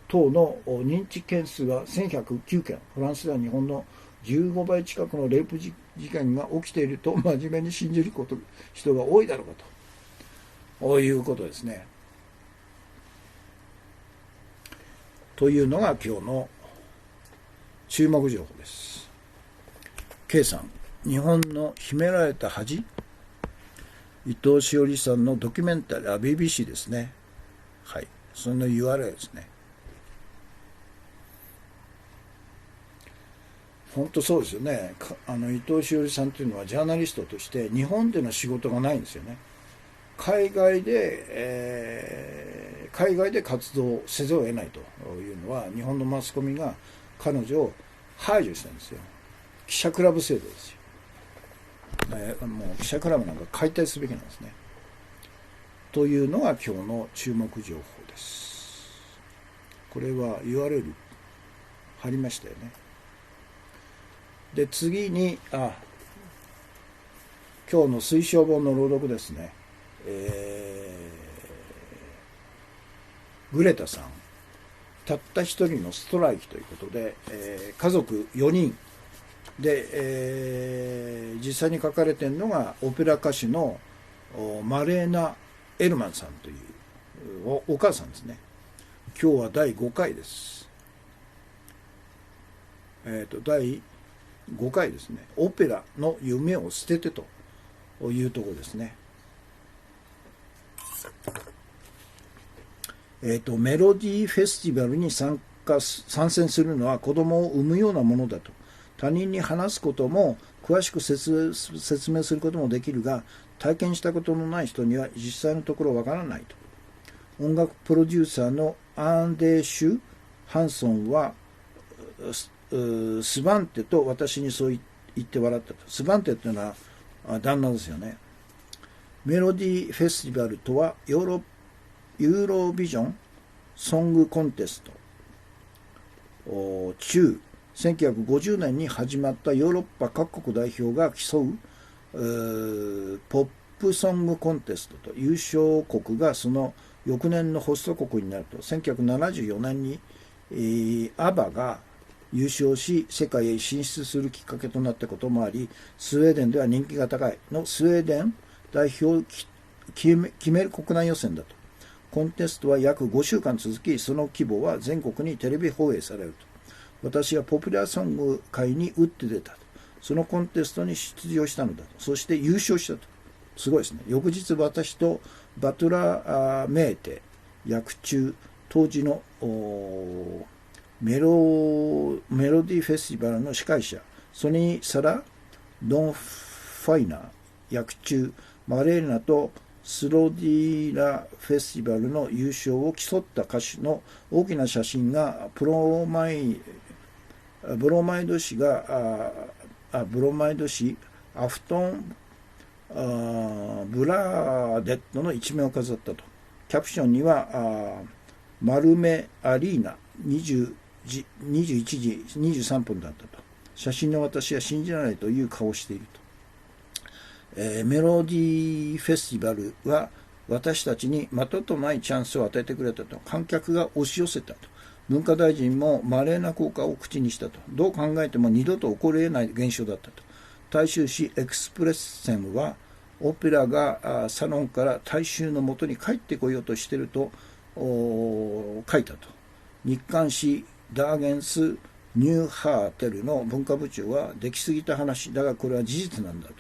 等の認知件数は1109件、フランスでは日本の15倍近くのレイプ事件が起きていると真面目に信じる人が多いだろうかということですね。というのが今日の注目情報です。K さん、日本の秘められた恥、伊藤詩織さんのドキュメンタリー、BBC ですね。はい、その URL ですね。本当そうですよね。伊藤詩織さんというのはジャーナリストとして日本での仕事がないんですよね。海外で活動せざるを得ないというのは、日本のマスコミが彼女を排除したんですよ。記者クラブ制度ですよ。もう記者クラブなんか解体すべきなんですね。というのが今日の注目情報です。これは URL 貼りましたよね。で、次に今日の推奨本の朗読ですね。グレタさん、たった一人のストライキということで、家族4人で、実際に書かれているのがオペラ歌手のマレーナ・エルマンさんというお母さんですね。今日は第5回です。第5回ですね。オペラの夢を捨ててというところですね。メロディーフェスティバルに参戦するのは子供を産むようなものだと。他人に話すことも詳しく説明することもできるが、体験したことのない人には実際のところわからないと。音楽プロデューサーのアンデーシュ・ハンソンはスバンテと私にそう言って笑ったと。スバンテというのは旦那ですよね。メロディーフェスティバルとはユーロビジョンソングコンテスト中1950年に始まったヨーロッパ各国代表が競うポップソングコンテストと、優勝国がその翌年のホスト国になると。1974年にアバが優勝し世界へ進出するきっかけとなったこともあり、スウェーデンでは人気が高いのスウェーデン代表を決める国内予選だと。コンテストは約5週間続き、その規模は全国にテレビ放映されると。私はポピュラーソング界に打って出たと。そのコンテストに出場したのだと。そして優勝したと。すごいですね。翌日、私とバトラー・メーテ役中、当時のメロディーフェスティバルの司会者、ソニー・サラ・ドンファイナー役中、マレーナとスロディラフェスティバルの優勝を競った歌手の大きな写真がブロマイド紙アフトンブラーデットの一面を飾ったと。キャプションにはマルメアリーナ21時23分だったと。写真の私は信じられないという顔をしていると。メロディーフェスティバルは私たちにまたとないチャンスを与えてくれたと。観客が押し寄せたと。文化大臣も稀な効果を口にしたと。どう考えても二度と起こり得ない現象だったと。大衆紙エクスプレッセンはオペラがサロンから大衆のもとに帰ってこようとしていると書いたと。日刊紙ダーゲンス・ニューハーテルの文化部長は、できすぎた話だがこれは事実なんだと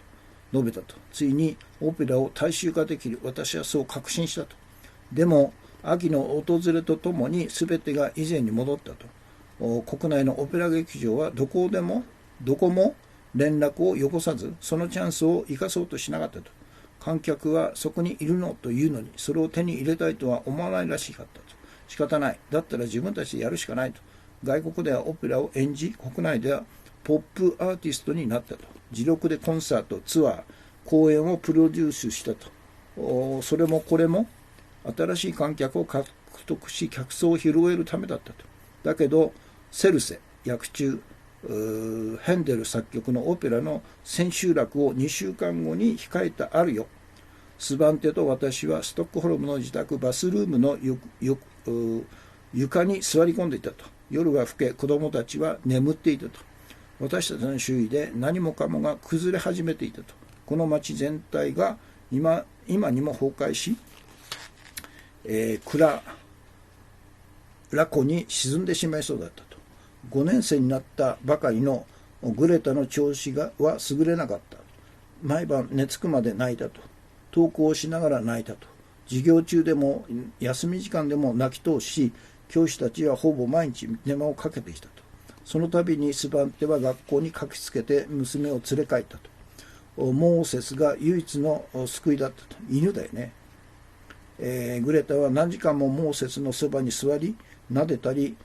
述べたと。ついにオペラを大衆化できる、私はそう確信したと。でも秋の訪れとともに全てが以前に戻ったと。国内のオペラ劇場はどこも連絡をよこさず、そのチャンスを生かそうとしなかったと。観客はそこにいるのというのに、それを手に入れたいとは思わないらしかったと。仕方ない。だったら自分たちでやるしかないと。外国ではオペラを演じ、国内ではポップアーティストになったと。自力でコンサート、ツアー、公演をプロデュースしたと。それもこれも新しい観客を獲得し、客層を広げるためだったと。だけどセルセ役中ヘンデル作曲のオペラの千秋楽を2週間後に控えてあるよ。スバンテと私はストックホルムの自宅バスルームの床に座り込んでいたと。夜が更け、子供たちは眠っていたと。私たちの周囲で何もかもが崩れ始めていたと。この町全体が今にも崩壊し、暗湖に沈んでしまいそうだったと。5年生になったばかりのグレタの調子は優れなかった。毎晩寝つくまで泣いたと。登校しながら泣いたと。授業中でも休み時間でも泣き通し、教師たちはほぼ毎日電話をかけてきたと。その度にスバンテは学校に駆けつけて娘を連れ帰ったと。モーセスが唯一の救いだったと。犬だよね。グレタは何時間もモーセスのそばに座り、撫でたり、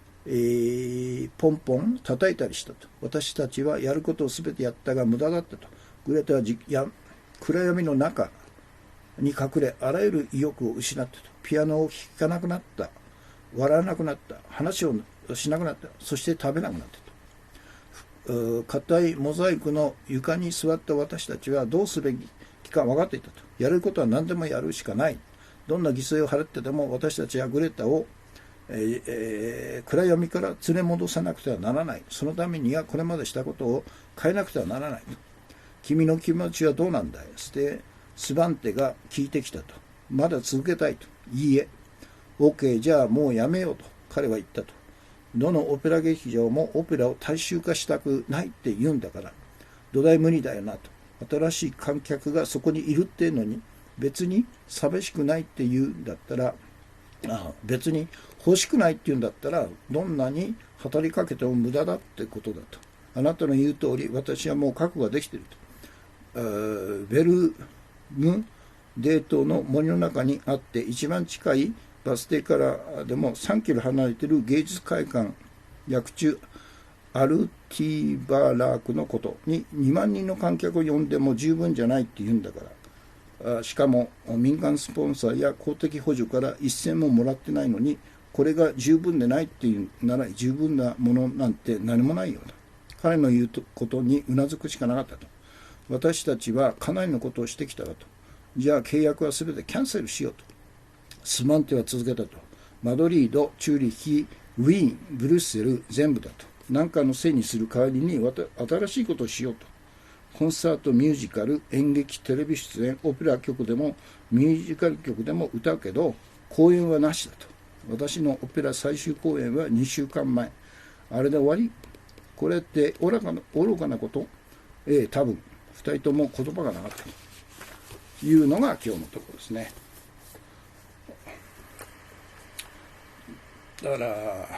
ポンポン叩いたりしたと。私たちはやることをすべてやったが無駄だったと。グレタは暗闇の中に隠れ、あらゆる意欲を失ったと。ピアノを弾かなくなった。笑わなくなった。話をしなくなった。そして食べなくなったと。硬いモザイクの床に座った私たちはどうすべきか分かっていたと。やることは何でもやるしかない。どんな犠牲を払ってでも私たちはグレタを、暗闇から連れ戻さなくてはならない。そのためにはこれまでしたことを変えなくてはならない。君の気持ちはどうなんだい。スバンテが聞いてきたと。まだ続けたいと。いいえ。OK、じゃあもうやめようと彼は言ったと。どのオペラ劇場もオペラを大衆化したくないって言うんだから、土台無理だよなと。新しい観客がそこにいるっていうのに、別に寂しくないって言うんだったら、別に欲しくないって言うんだったら、どんなに働きかけても無駄だってことだと。あなたの言う通り、私はもう覚悟ができていると。ベルグデートの森の中にあって、一番近いバス停からでも3キロ離れている芸術会館、薬中アルティバラークのことに2万人の観客を呼んでも十分じゃないって言うんだから。しかも民間スポンサーや公的補助から一銭ももらってないのに、これが十分でないっていうなら十分なものなんて何もないようだ。彼の言うことにうなずくしかなかったと。私たちはかなりのことをしてきたらと。じゃあ契約は全てキャンセルしようと。スマンテは続けたと。マドリード、チューリヒ、ウィーン、ブルッセル、全部だと。何かのせいにする代わりに新しいことをしようと。コンサート、ミュージカル、演劇、テレビ出演、オペラ曲でもミュージカル曲でも歌うけど、公演はなしだと。私のオペラ最終公演は2週間前。あれで終わり？これって愚かなこと？多分。2人とも言葉がなかったというのが今日のところですね。だから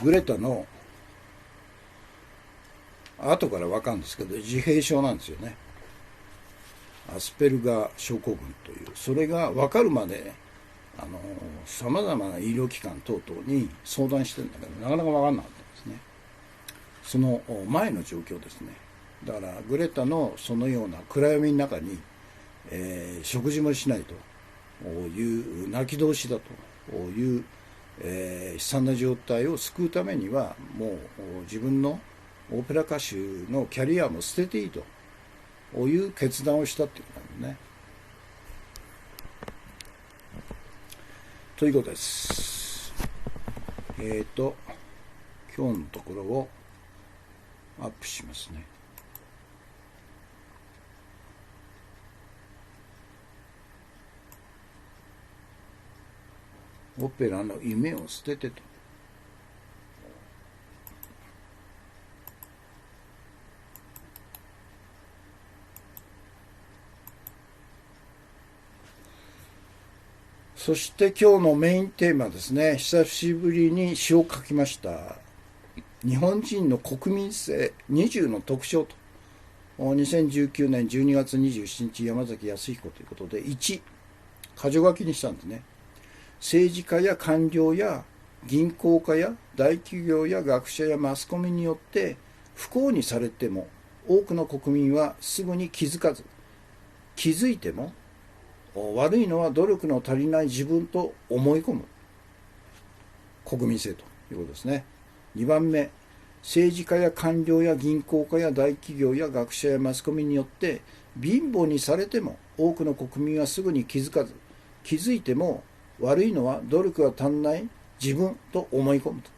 グレタの後から分かるんですけど、自閉症なんですよね。アスペルガー症候群という。それが分かるまでさまざまな医療機関等々に相談してるんだけど、なかなか分かんなかったんですね。その前の状況ですね。だからグレタのそのような暗闇の中に、食事もしないという泣き通しだという、悲惨な状態を救うためには、もう自分のオペラ歌手のキャリアも捨てていいという決断をしたっていうことなんですね。ということです。今日のところをアップしますね。オペラの夢を捨ててと。そして今日のメインテーマですね。久しぶりに詩を書きました。日本人の国民性20の特徴と。2019年12月27日山崎康彦ということで、1、箇条書きにしたんですね。政治家や官僚や銀行家や大企業や学者やマスコミによって不幸にされても、多くの国民はすぐに気づかず、気づいても悪いのは努力の足りない自分と思い込む国民性ということですね。2番目、政治家や官僚や銀行家や大企業や学者やマスコミによって貧乏にされても多くの国民はすぐに気づかず、気づいても悪いのは努力が足んない自分と思い込むと。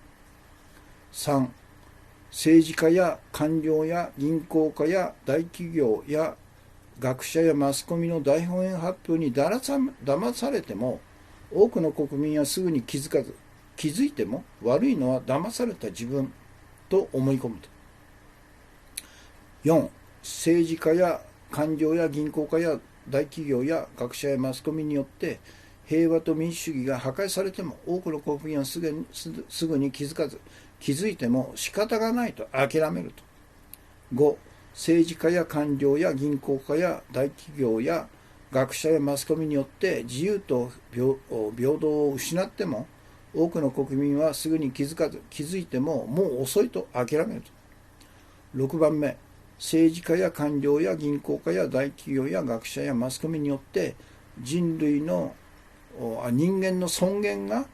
3、政治家や官僚や銀行家や大企業や学者やマスコミの大本営発表に騙されても多くの国民はすぐに気づかず、気づいても悪いのは騙された自分と思い込むと。4、政治家や官僚や銀行家や大企業や学者やマスコミによって平和と民主主義が破壊されても多くの国民はすぐに気づかず、気づいても仕方がないと諦めると。5、政治家や官僚や銀行家や大企業や学者やマスコミによって自由と平等を失っても多くの国民はすぐに気づかず、気づいてももう遅いと諦めると。6番目、政治家や官僚や銀行家や大企業や学者やマスコミによって人間の尊厳が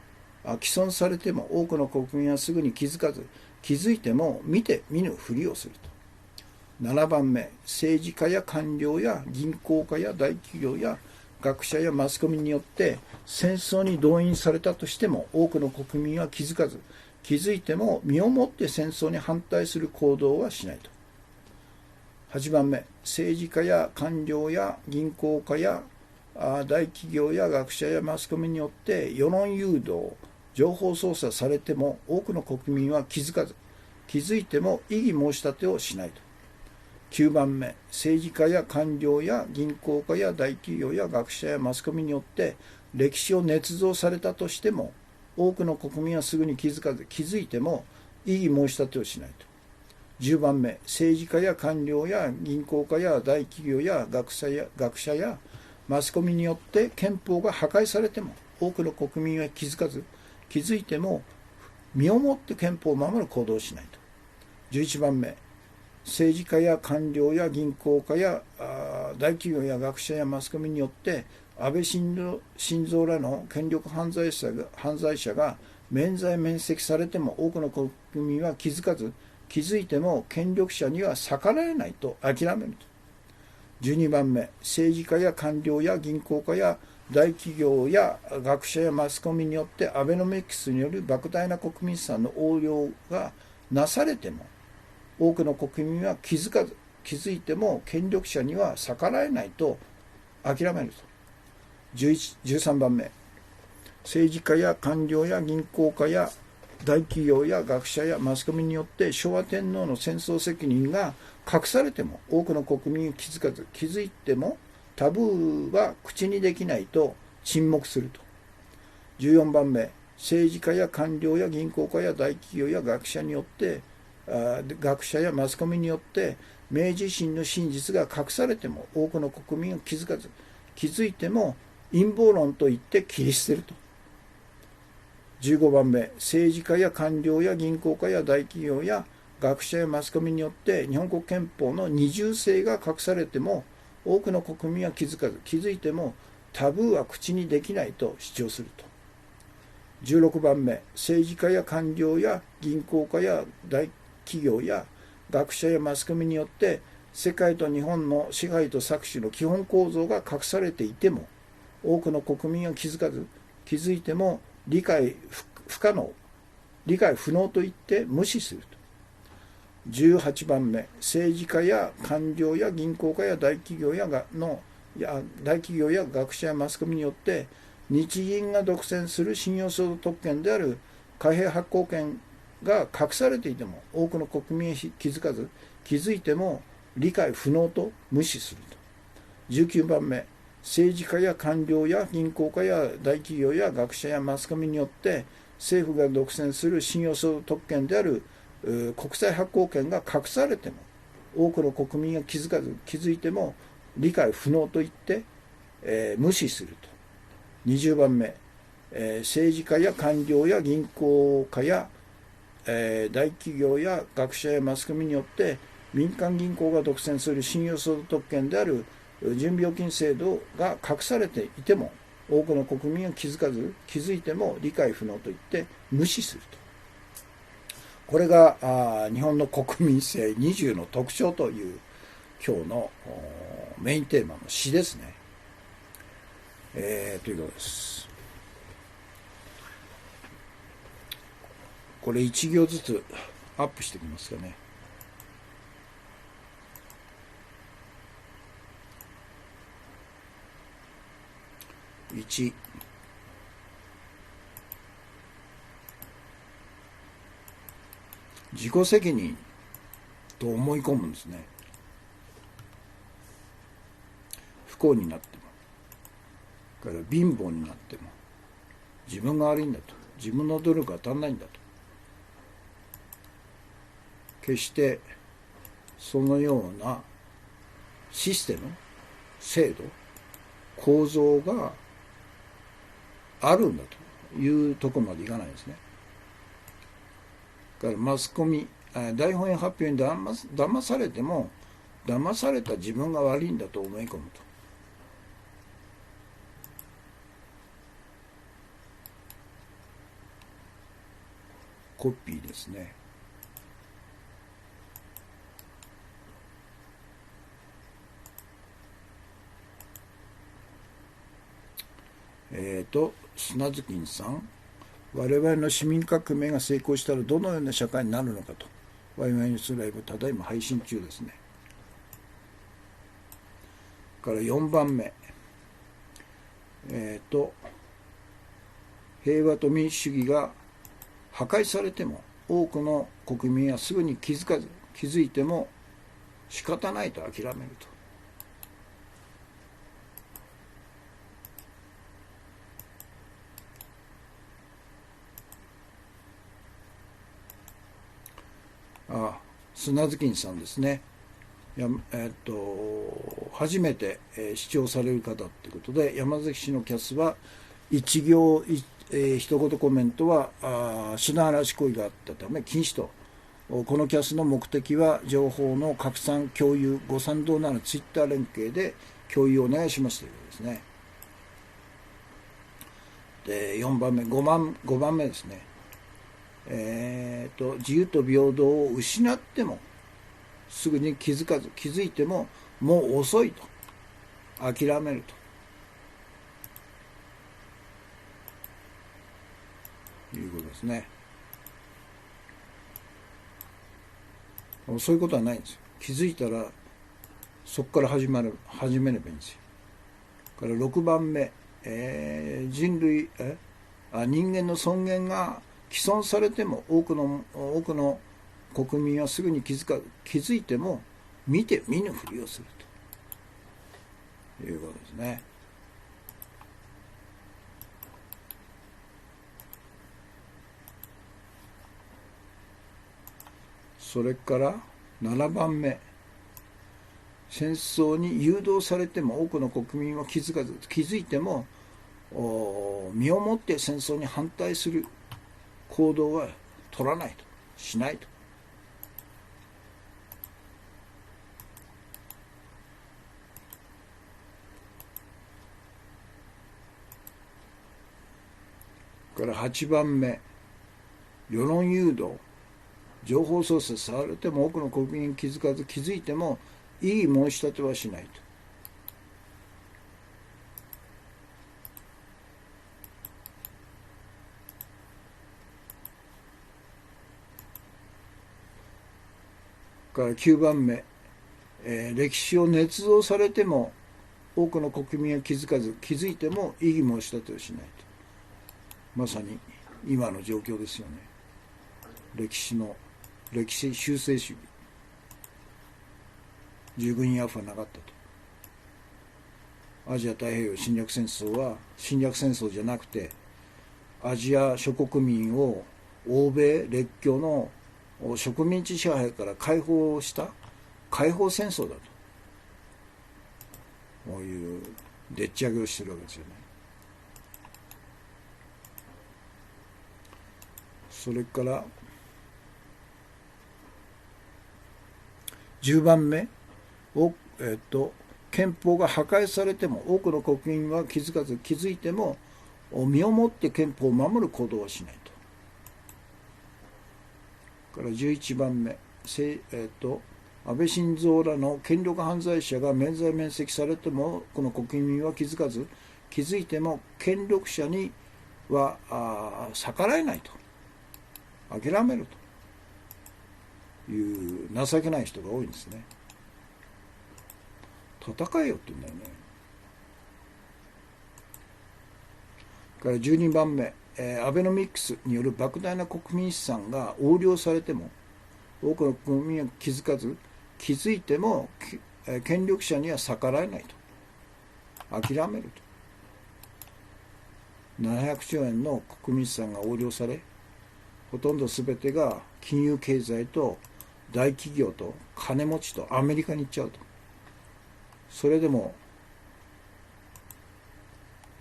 毀損されても多くの国民はすぐに気づかず、気づいても見て見ぬふりをすると。7番目、政治家や官僚や銀行家や大企業や学者やマスコミによって戦争に動員されたとしても多くの国民は気づかず、気づいても身をもって戦争に反対する行動はしないと。8番目、政治家や官僚や銀行家や大企業や学者やマスコミによって世論誘導、情報操作されても多くの国民は気づかず、気づいても異議申し立てをしないと。9番目、政治家や官僚や銀行家や大企業や学者やマスコミによって歴史を捏造されたとしても多くの国民はすぐに気づかず、気づいても異議申し立てをしないと。10番目、政治家や官僚や銀行家や大企業や学者やマスコミによって憲法が破壊されても多くの国民は気づかず、気づいても身をもって憲法を守る行動をしないと。11番目、政治家や官僚や銀行家や大企業や学者やマスコミによって安倍晋三らの権力犯罪者が免罪免責されても多くの国民は気づかず、気づいても権力者には逆らえないと諦めると。12番目、政治家や官僚や銀行家や大企業や学者やマスコミによってアベノミクスによる莫大な国民資産の横領がなされても多くの国民は気づかず、気づいても権力者には逆らえないと諦めると。13番目、政治家や官僚や銀行家や大企業や学者やマスコミによって昭和天皇の戦争責任が隠されても多くの国民は気づかず、気づいてもタブーは口にできないと沈黙すると。14番目、政治家や官僚や銀行家や大企業や学者やマスコミによって明治維新の真実が隠されても多くの国民は気づかず、気づいても陰謀論と言って切り捨てると。15番目、政治家や官僚や銀行家や大企業や学者やマスコミによって日本国憲法の二重性が隠されても多くの国民は気づかず、気づいてもタブーは口にできないと主張すると。16番目、政治家や官僚や銀行家や大企業や学者やマスコミによって世界と日本の支配と搾取の基本構造が隠されていても多くの国民は気づかず、気づいても理解不能と言って無視すると。18番目、政治家や官僚や銀行家や大企業や学者やマスコミによって日銀が独占する信用相続特権である貨幣発行権が隠されていても多くの国民は気づかず、気づいても理解不能と無視すると。19番目、政治家や官僚や銀行家や大企業や学者やマスコミによって政府が独占する信用相続特権である国債発行権が隠されても多くの国民が気づかず、気づいても理解不能と言って、無視すると。20番目、政治家や官僚や銀行家や、大企業や学者やマスコミによって民間銀行が独占する信用相続特権である準備預金制度が隠されていても多くの国民は気づかず、気づいても理解不能と言って無視すると。これが日本の国民性20の特徴という今日のメインテーマの詩ですね。ということです。これ1行ずつアップしてみますかね。1、自己責任と思い込むんですね。不幸になっても、から貧乏になっても自分が悪いんだと、自分の努力が足んないんだと、決してそのようなシステム、制度、構造があるんだというところまでいかないんですね。だからマスコミ、大本営発表に騙されても、騙された自分が悪いんだと思い込むと。コピーですね。砂月さん、我々の市民革命が成功したらどのような社会になるのかと、ワイワイニュースライブ、ただいま配信中ですね。から4番目、平和と民主主義が破壊されても、多くの国民はすぐに気づいても仕方ないと諦めると。砂月さんですね。初めて、視聴される方ということで、山崎氏のキャスは一行、一言コメントは品嵐行為があったため禁止と。このキャスの目的は情報の拡散共有、ご賛同ならツイッター連携で共有をお願いしますということですね。で4番目、5番目ですね。自由と平等を失ってもすぐに気づいてももう遅いと諦めるということですね。そういうことはないんですよ。気づいたらそこから始めればいいんですよ。から6番目、人間の尊厳が毀損されても多くの国民はすぐに気づいても見ぬふりをするということですね。それから7番目、戦争に誘導されても多くの国民は気づいても身をもって戦争に反対する行動は取らないと、しないと。から8番目、世論誘導、情報操作されても多くの国民気づいても異議申し立てはしないと。から9番目、歴史を捏造されても多くの国民は気づいても異議申し立てをしないと。まさに今の状況ですよね。歴史修正主義、従軍慰安婦はなかったと。アジア太平洋侵略戦争は侵略戦争じゃなくて、アジア諸国民を欧米列強の植民地支配から解放した解放戦争だと、こういうでっち上げをしてるわけですよね。それから10番目、憲法が破壊されても多くの国民は気づいても身をもって憲法を守る行動はしないと。から11番目、安倍晋三らの権力犯罪者が免罪免責されてもこの国民は気づかず、気づいても権力者には逆らえないと、諦めるという情けない人が多いんですね。戦えよって言うんだよね。から12番目、アベノミクスによる莫大な国民資産が横領されても多くの国民は気づかず、気づいても権力者には逆らえないと、諦めると。700兆円の国民資産が横領され、ほとんど全てが金融経済と大企業と金持ちとアメリカに行っちゃうと。それでも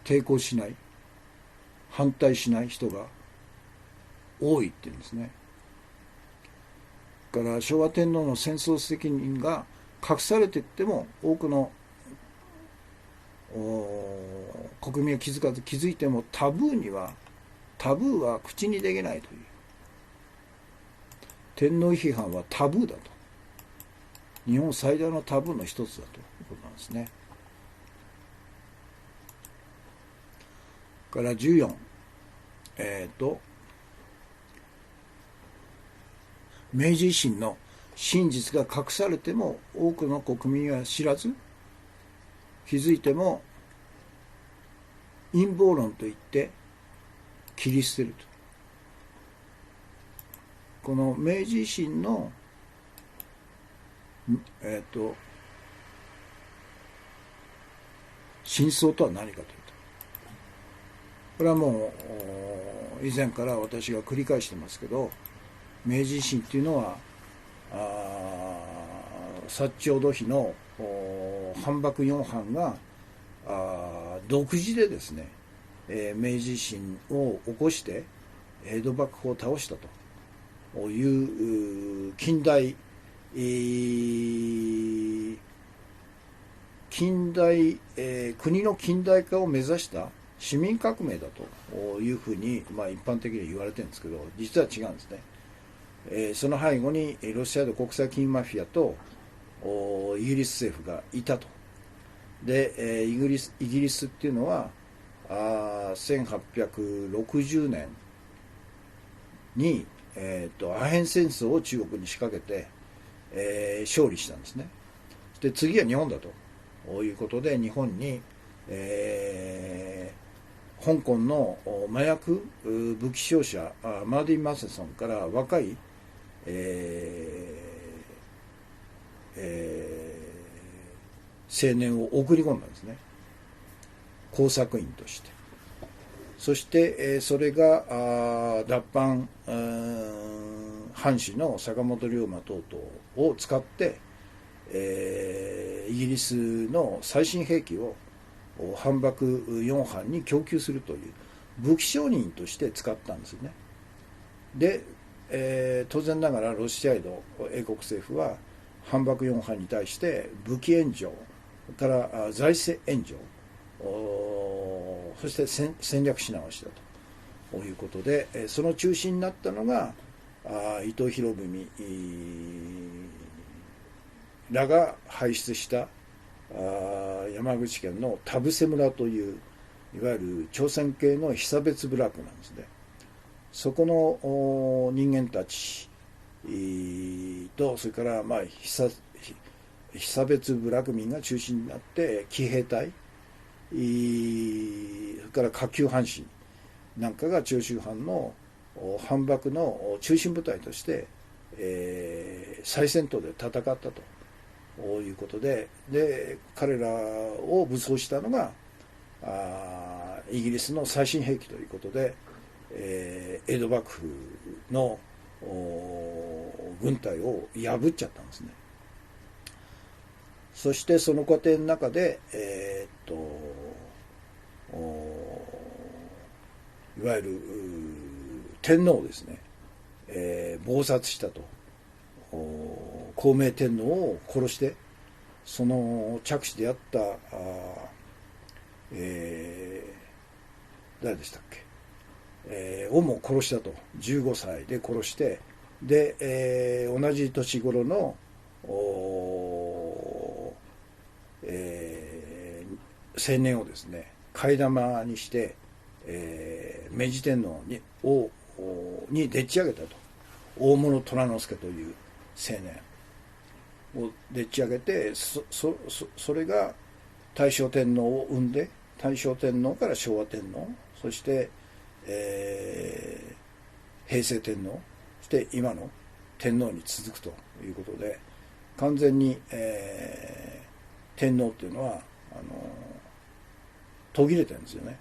抵抗しない、反対しない人が多いって言うんですね。だから昭和天皇の戦争責任が隠されていっても多くの国民は気づかず、気づいてもタブーは口にできないという。天皇批判はタブーだと。日本最大のタブーの一つだということなんですね。から14、明治維新の真実が隠されても多くの国民は知らず、気づいても陰謀論といって切り捨てると。この明治維新の真相とは何かというと、これはもう以前から私が繰り返してますけど、明治維新っていうのは薩長土肥の反幕4藩が独自でですね、明治維新を起こして江戸幕府を倒したという国の近代化を目指した市民革命だというふうに、一般的には言われてるんですけど、実は違うんですね。その背後にロシアの国際金融マフィアとイギリス政府がいたと。で、イギリスっていうのは1860年に、アヘン戦争を中国に仕掛けて、勝利したんですね。で、次は日本だということで、日本に、香港の麻薬武器商社マーディン・マセソンから若い、青年を送り込んだんですね、工作員として。そして、それが脱藩藩士の坂本龍馬等々を使って、イギリスの最新兵器を反幕4藩に供給するという武器商人として使ったんですよね。で、当然ながらロシア英国政府は反幕4藩に対して武器援助から財政援助、そして戦略し直しだということで、その中心になったのが伊藤博文らが輩出した山口県の田伏村といういわゆる朝鮮系の被差別部落なんですね。そこの人間たちと、それから被差別部落民が中心になって騎兵隊、それから下級藩士なんかが長州藩の反幕の中心部隊として、最先頭で戦ったということで、彼らを武装したのがイギリスの最新兵器ということで、江戸幕府の軍隊を破っちゃったんですね。そしてその過程の中で、いわゆる天皇をですね、謀殺したと。孝明天皇を殺して、その着手であった誰でしたっけ、をも殺したと。15歳で殺して、で、同じ年頃の青年をですね替え玉にして、明治天皇にでっち上げたと。大物虎之助という青年をでっち上げて、それが大正天皇を生んで、大正天皇から昭和天皇、そして、平成天皇、そして今の天皇に続くということで、完全に、天皇っていうのは途切れてるんですよね。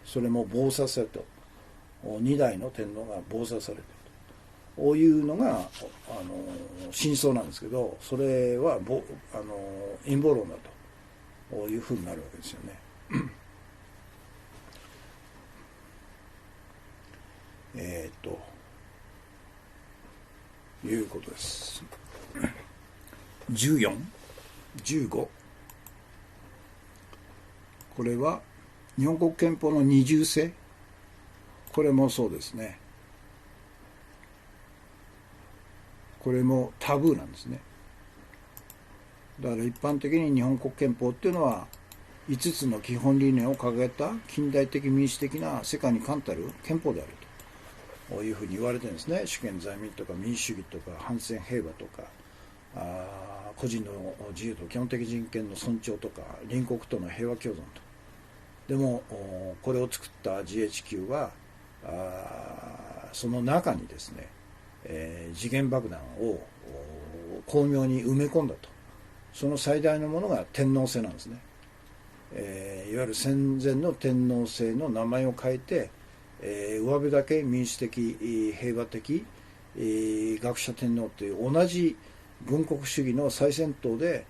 それも謀殺されたと。2代の天皇が謀殺されていると。こういうのが真相なんですけど、それは陰謀論だというふうになるわけですよね。いうことです。14、15。これは日本国憲法の二重性。これもそうですね。これもタブーなんですね。だから一般的に日本国憲法っていうのは5つの基本理念を掲げた近代的民主的な世界に冠たる憲法であるというふうに言われてるんですね。主権在民とか民主主義とか反戦平和とか個人の自由と基本的人権の尊重とか隣国との平和共存と。でもこれを作った GHQ はその中にですね時限爆弾を巧妙に埋め込んだと。その最大のものが天皇制なんですね。いわゆる戦前の天皇制の名前を変えて、上辺だけ民主的平和的、学者天皇という同じ軍国主義の最先頭で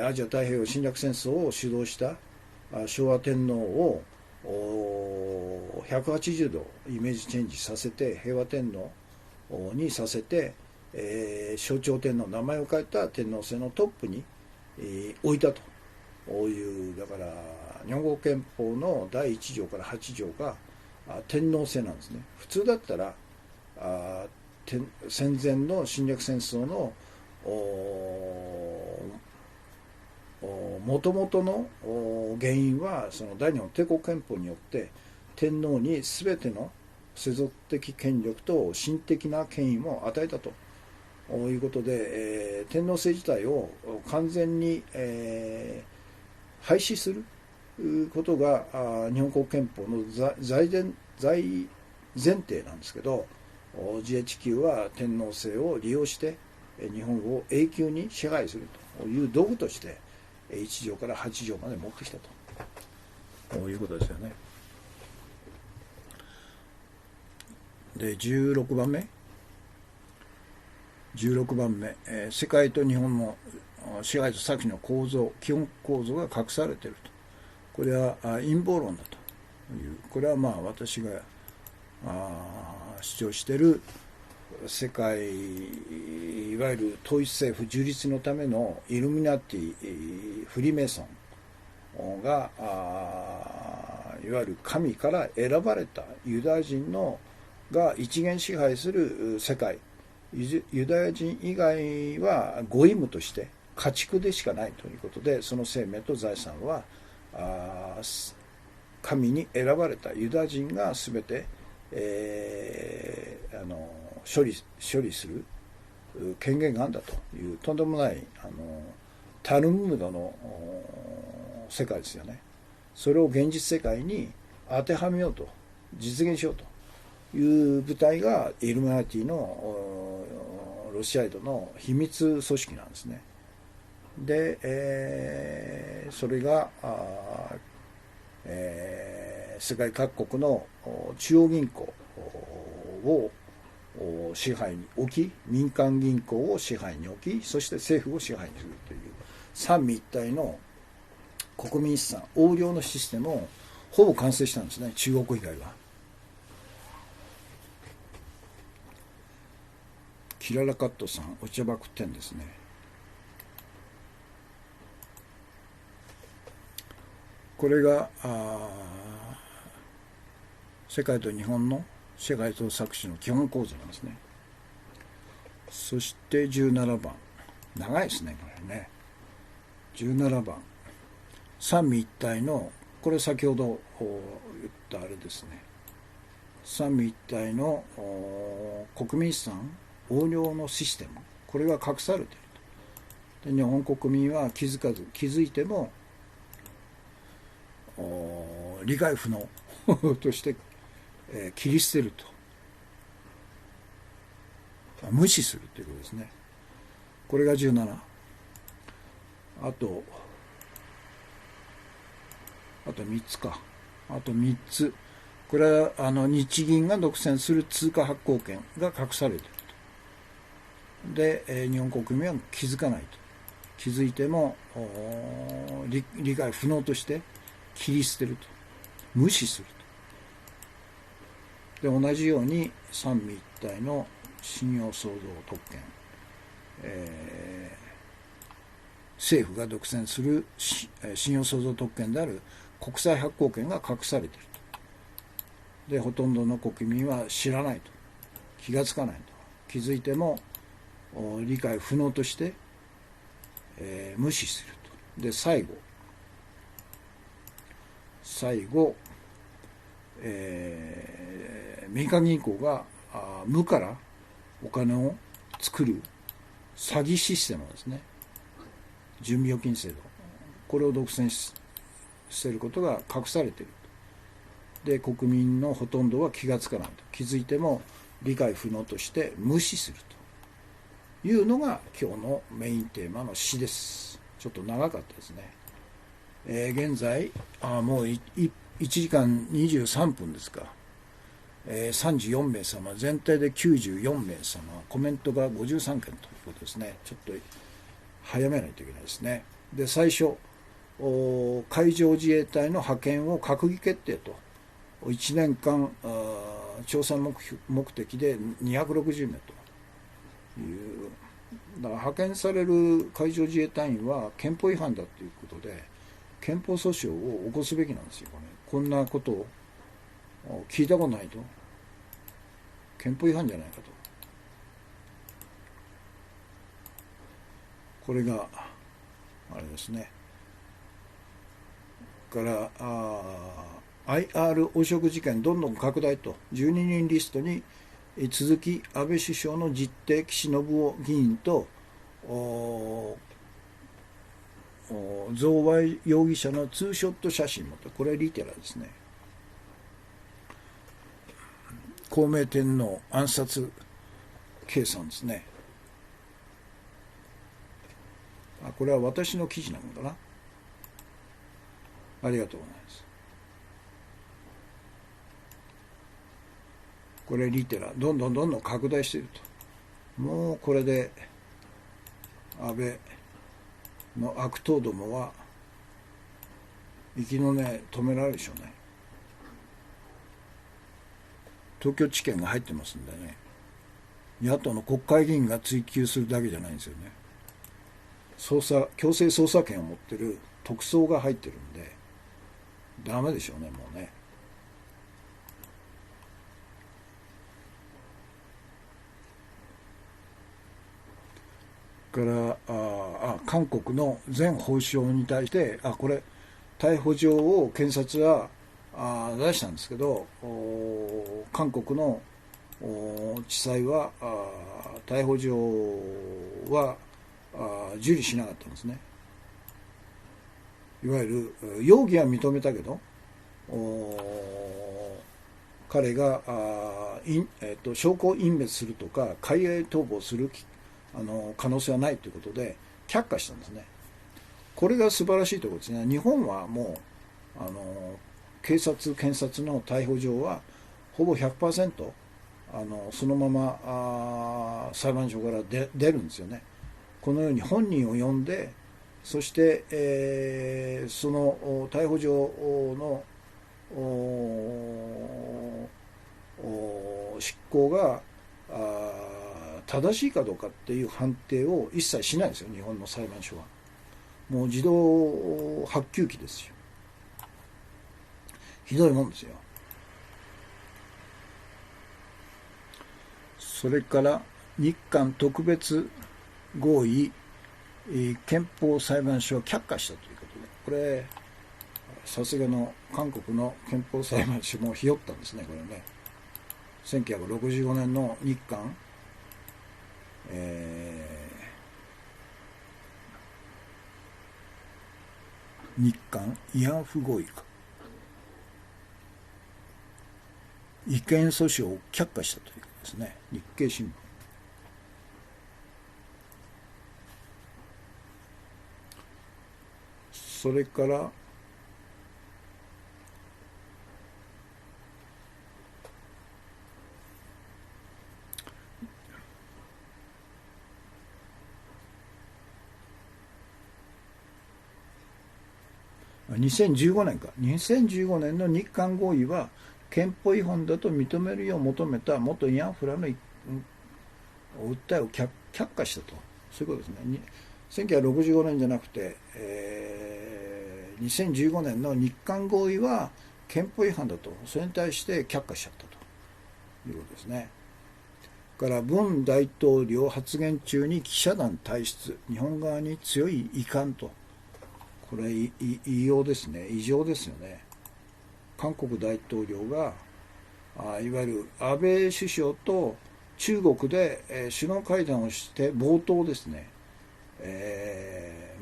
アジア太平洋侵略戦争を主導した昭和天皇を180度イメージチェンジさせて平和天皇にさせて、象徴天皇名前を変えた天皇制のトップに、置いたという。だから日本国憲法の第1条から8条が天皇制なんですね。普通だったら戦前の侵略戦争のもともとの原因はその大日本帝国憲法によって天皇に全ての世俗的権力と神的な権威も与えたということで、天皇制自体を完全に、廃止することが日本国憲法の大前提なんですけど、 GHQ は天皇制を利用して日本を永久に支配するという道具として1条から8条まで持ってきたということですよね。で16番目、世界と日本の支配と搾取の構造、基本構造が隠されていると。これは陰謀論だという。これは私が主張している世界、いわゆる統一政府樹立のためのイルミナティ、フリーメイソンがいわゆる神から選ばれたユダヤ人が一元支配する世界、ユダヤ人以外はゴイムとして家畜でしかないということで、その生命と財産は神に選ばれたユダヤ人が全て、処理する権限があるんだというとんでもないタルムードの世界ですよね。それを現実世界に当てはめようと、実現しようという部隊がイルミナティのロシアイドの秘密組織なんですね。で、それが世界各国の中央銀行を支配に置き、民間銀行を支配に置き、そして政府を支配にするという三位一体の国民資産横領のシステムをほぼ完成したんですね、中国以外は。キララカットさん、お茶爆店ですね。これが世界と日本の世界と搾取の基本構造なんですね。そして17番、長いですねこれね。17番、三位一体の、これ先ほど言ったあれですね、三位一体の国民資産横領のシステム、これが隠されていると。で日本国民は気づかず、気づいても理解不能として、切り捨てると、無視するということですね。これが17。あと3つか。あと3つ。これは日銀が独占する通貨発行権が隠されていると。で、日本国民は気づかないと。気づいても理解不能として切り捨てると。無視すると。で、同じように三位一体の信用創造特権、政府が独占する信用創造特権である国債発行権が隠されていると。で、ほとんどの国民は知らないと、気がつかないと、気づいても理解不能として、無視すると。で、最後、民間銀行が無からお金を作る詐欺システムですね。準備預金制度、これを独占していることが隠されている。で、国民のほとんどは気がつかないと、気づいても理解不能として無視するというのが今日のメインテーマの詩です。ちょっと長かったですね。現在もう1時間23分ですか。34名様、全体で94名様、コメントが53件ということですね。ちょっと早めないといけないですね。で、最初、海上自衛隊の派遣を閣議決定と、1年間調査目的で260名という、だから派遣される海上自衛隊員は憲法違反だということで、憲法訴訟を起こすべきなんですよ。こんなことを聞いたことないと、憲法違反じゃないかと。これがあれですね。からIR 汚職事件どんどん拡大と、12人リストに続き安倍首相の実弟岸信夫議員と贈賄容疑者のツーショット写真もと、これリテラですね。孝明天皇暗殺計算ですね。これは私の記事なのかな。ありがとうございます。これリテラ、どんどん拡大していると。もうこれで安倍の悪党どもは息の根止められるでしょうね。東京地検が入ってますんでね、野党の国会議員が追及するだけじゃないんですよね。強制捜査権を持ってる特捜が入ってるんで、ダメでしょうね、もうね。から韓国の前法相に対してこれ逮捕状を検察は出したんですけど、韓国の地裁は逮捕状は受理しなかったんですね。いわゆる容疑は認めたけど、彼が証拠を隠滅するとか海外逃亡する可能性はないということで却下したんですね。これが素晴らしいところですね。日本はもう警察検察の逮捕状はほぼ 100% そのまま裁判所から出るんですよね。このように本人を呼んで、そして、その逮捕状の執行が正しいかどうかっていう判定を一切しないですよ、日本の裁判所は。もう自動発給機ですよ。ひどいもんですよ。それから日韓特別合意、憲法裁判所を却下したということで、これさすがの韓国の憲法裁判所もひよったんですね、これね。1965年の日韓、日韓慰安婦合意か、違憲訴訟を却下したということですね、日経新聞。それから2015年か。2015年の日韓合意は憲法違反だと認めるよう求めた元慰安婦らの訴えを却下したと。そういうことですね。1965年じゃなくて、2015年の日韓合意は憲法違反だと。それに対して却下しちゃったということですね。から文大統領発言中に記者団退出。日本側に強い遺憾と。これ異様ですね。異常ですよね。韓国大統領がいわゆる安倍首相と中国で首脳会談をして冒頭ですね、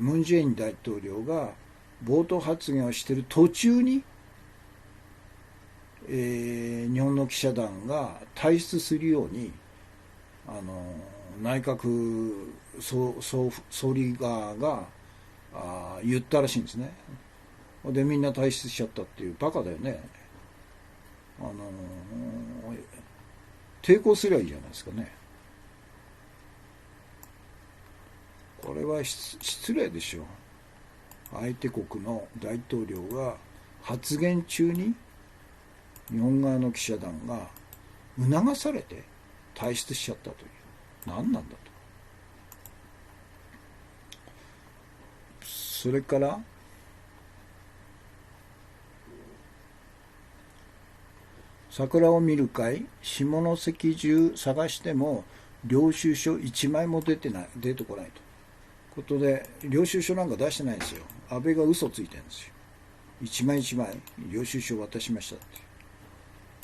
ムン・ジェイン大統領が冒頭発言をしている途中に、日本の記者団が退出するように内閣総理側が言ったらしいんですね。でみんな退出しちゃったっていうバカだよね。抵抗すればいいじゃないですかね。これは失礼でしょう。相手国の大統領が発言中に日本側の記者団が促されて退出しちゃったという。何なんだと。それから桜を見る会、下関中探しても領収書1枚も出てこないということで、領収書なんか出してないんですよ。安倍が嘘ついてるんですよ。1枚1枚領収書を渡しましたって。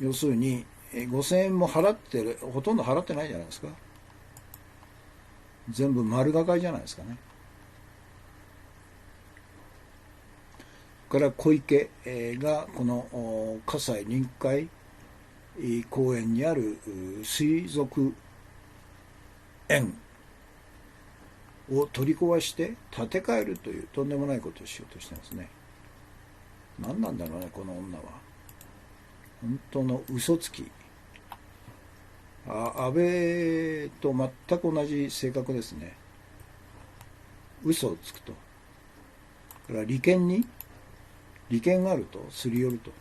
要するに5000円も払ってる、ほとんど払ってないじゃないですか。全部丸がかりじゃないですかね。から小池がこの葛西臨海公園にある水族園を取り壊して建て替えるというとんでもないことをしようとしてますね。何なんだろうね、この女は。本当の嘘つき。安倍と全く同じ性格ですね。嘘をつくと。だから利権があるとすり寄ると。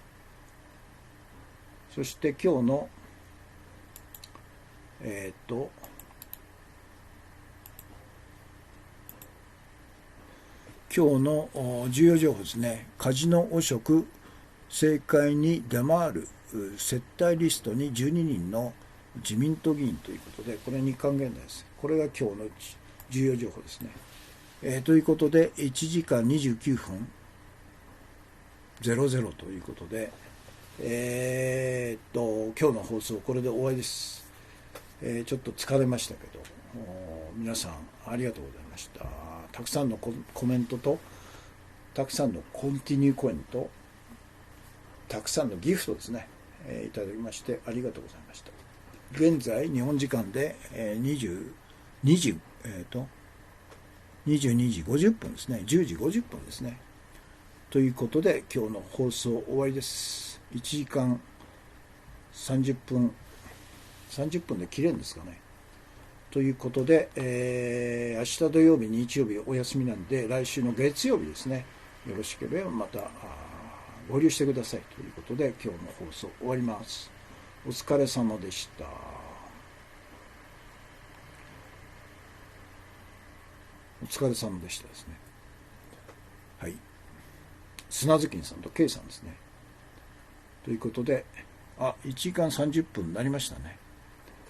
そして今日の重要情報ですね。カジノ汚職政界に出回る接待リストに12人の自民党議員ということで、これ日韓現代です。これが今日の重要情報ですね。ということで1時間29分00ということで、今日の放送これで終わりです。ちょっと疲れましたけど、皆さんありがとうございました。たくさんのコメントと、たくさんのコンティニューコインと、たくさんのギフトですね、いただきましてありがとうございました。現在日本時間で22時50分ですね。10時50分ですね。ということで今日の放送終わりです。1時間30分で切れるんですかね。ということで、明日土曜日日曜日お休みなんで、来週の月曜日ですね、よろしければまた合流してくださいということで今日の放送終わります。お疲れ様でした。お疲れ様でしたですね。はい。砂月さんと K さんですね。ということで、1時間30分になりましたね。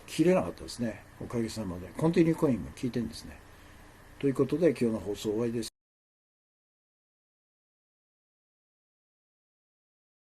切れなかったですね。おかげさまでコンティニューコインが効いてるんですね。ということで今日の放送終わりです。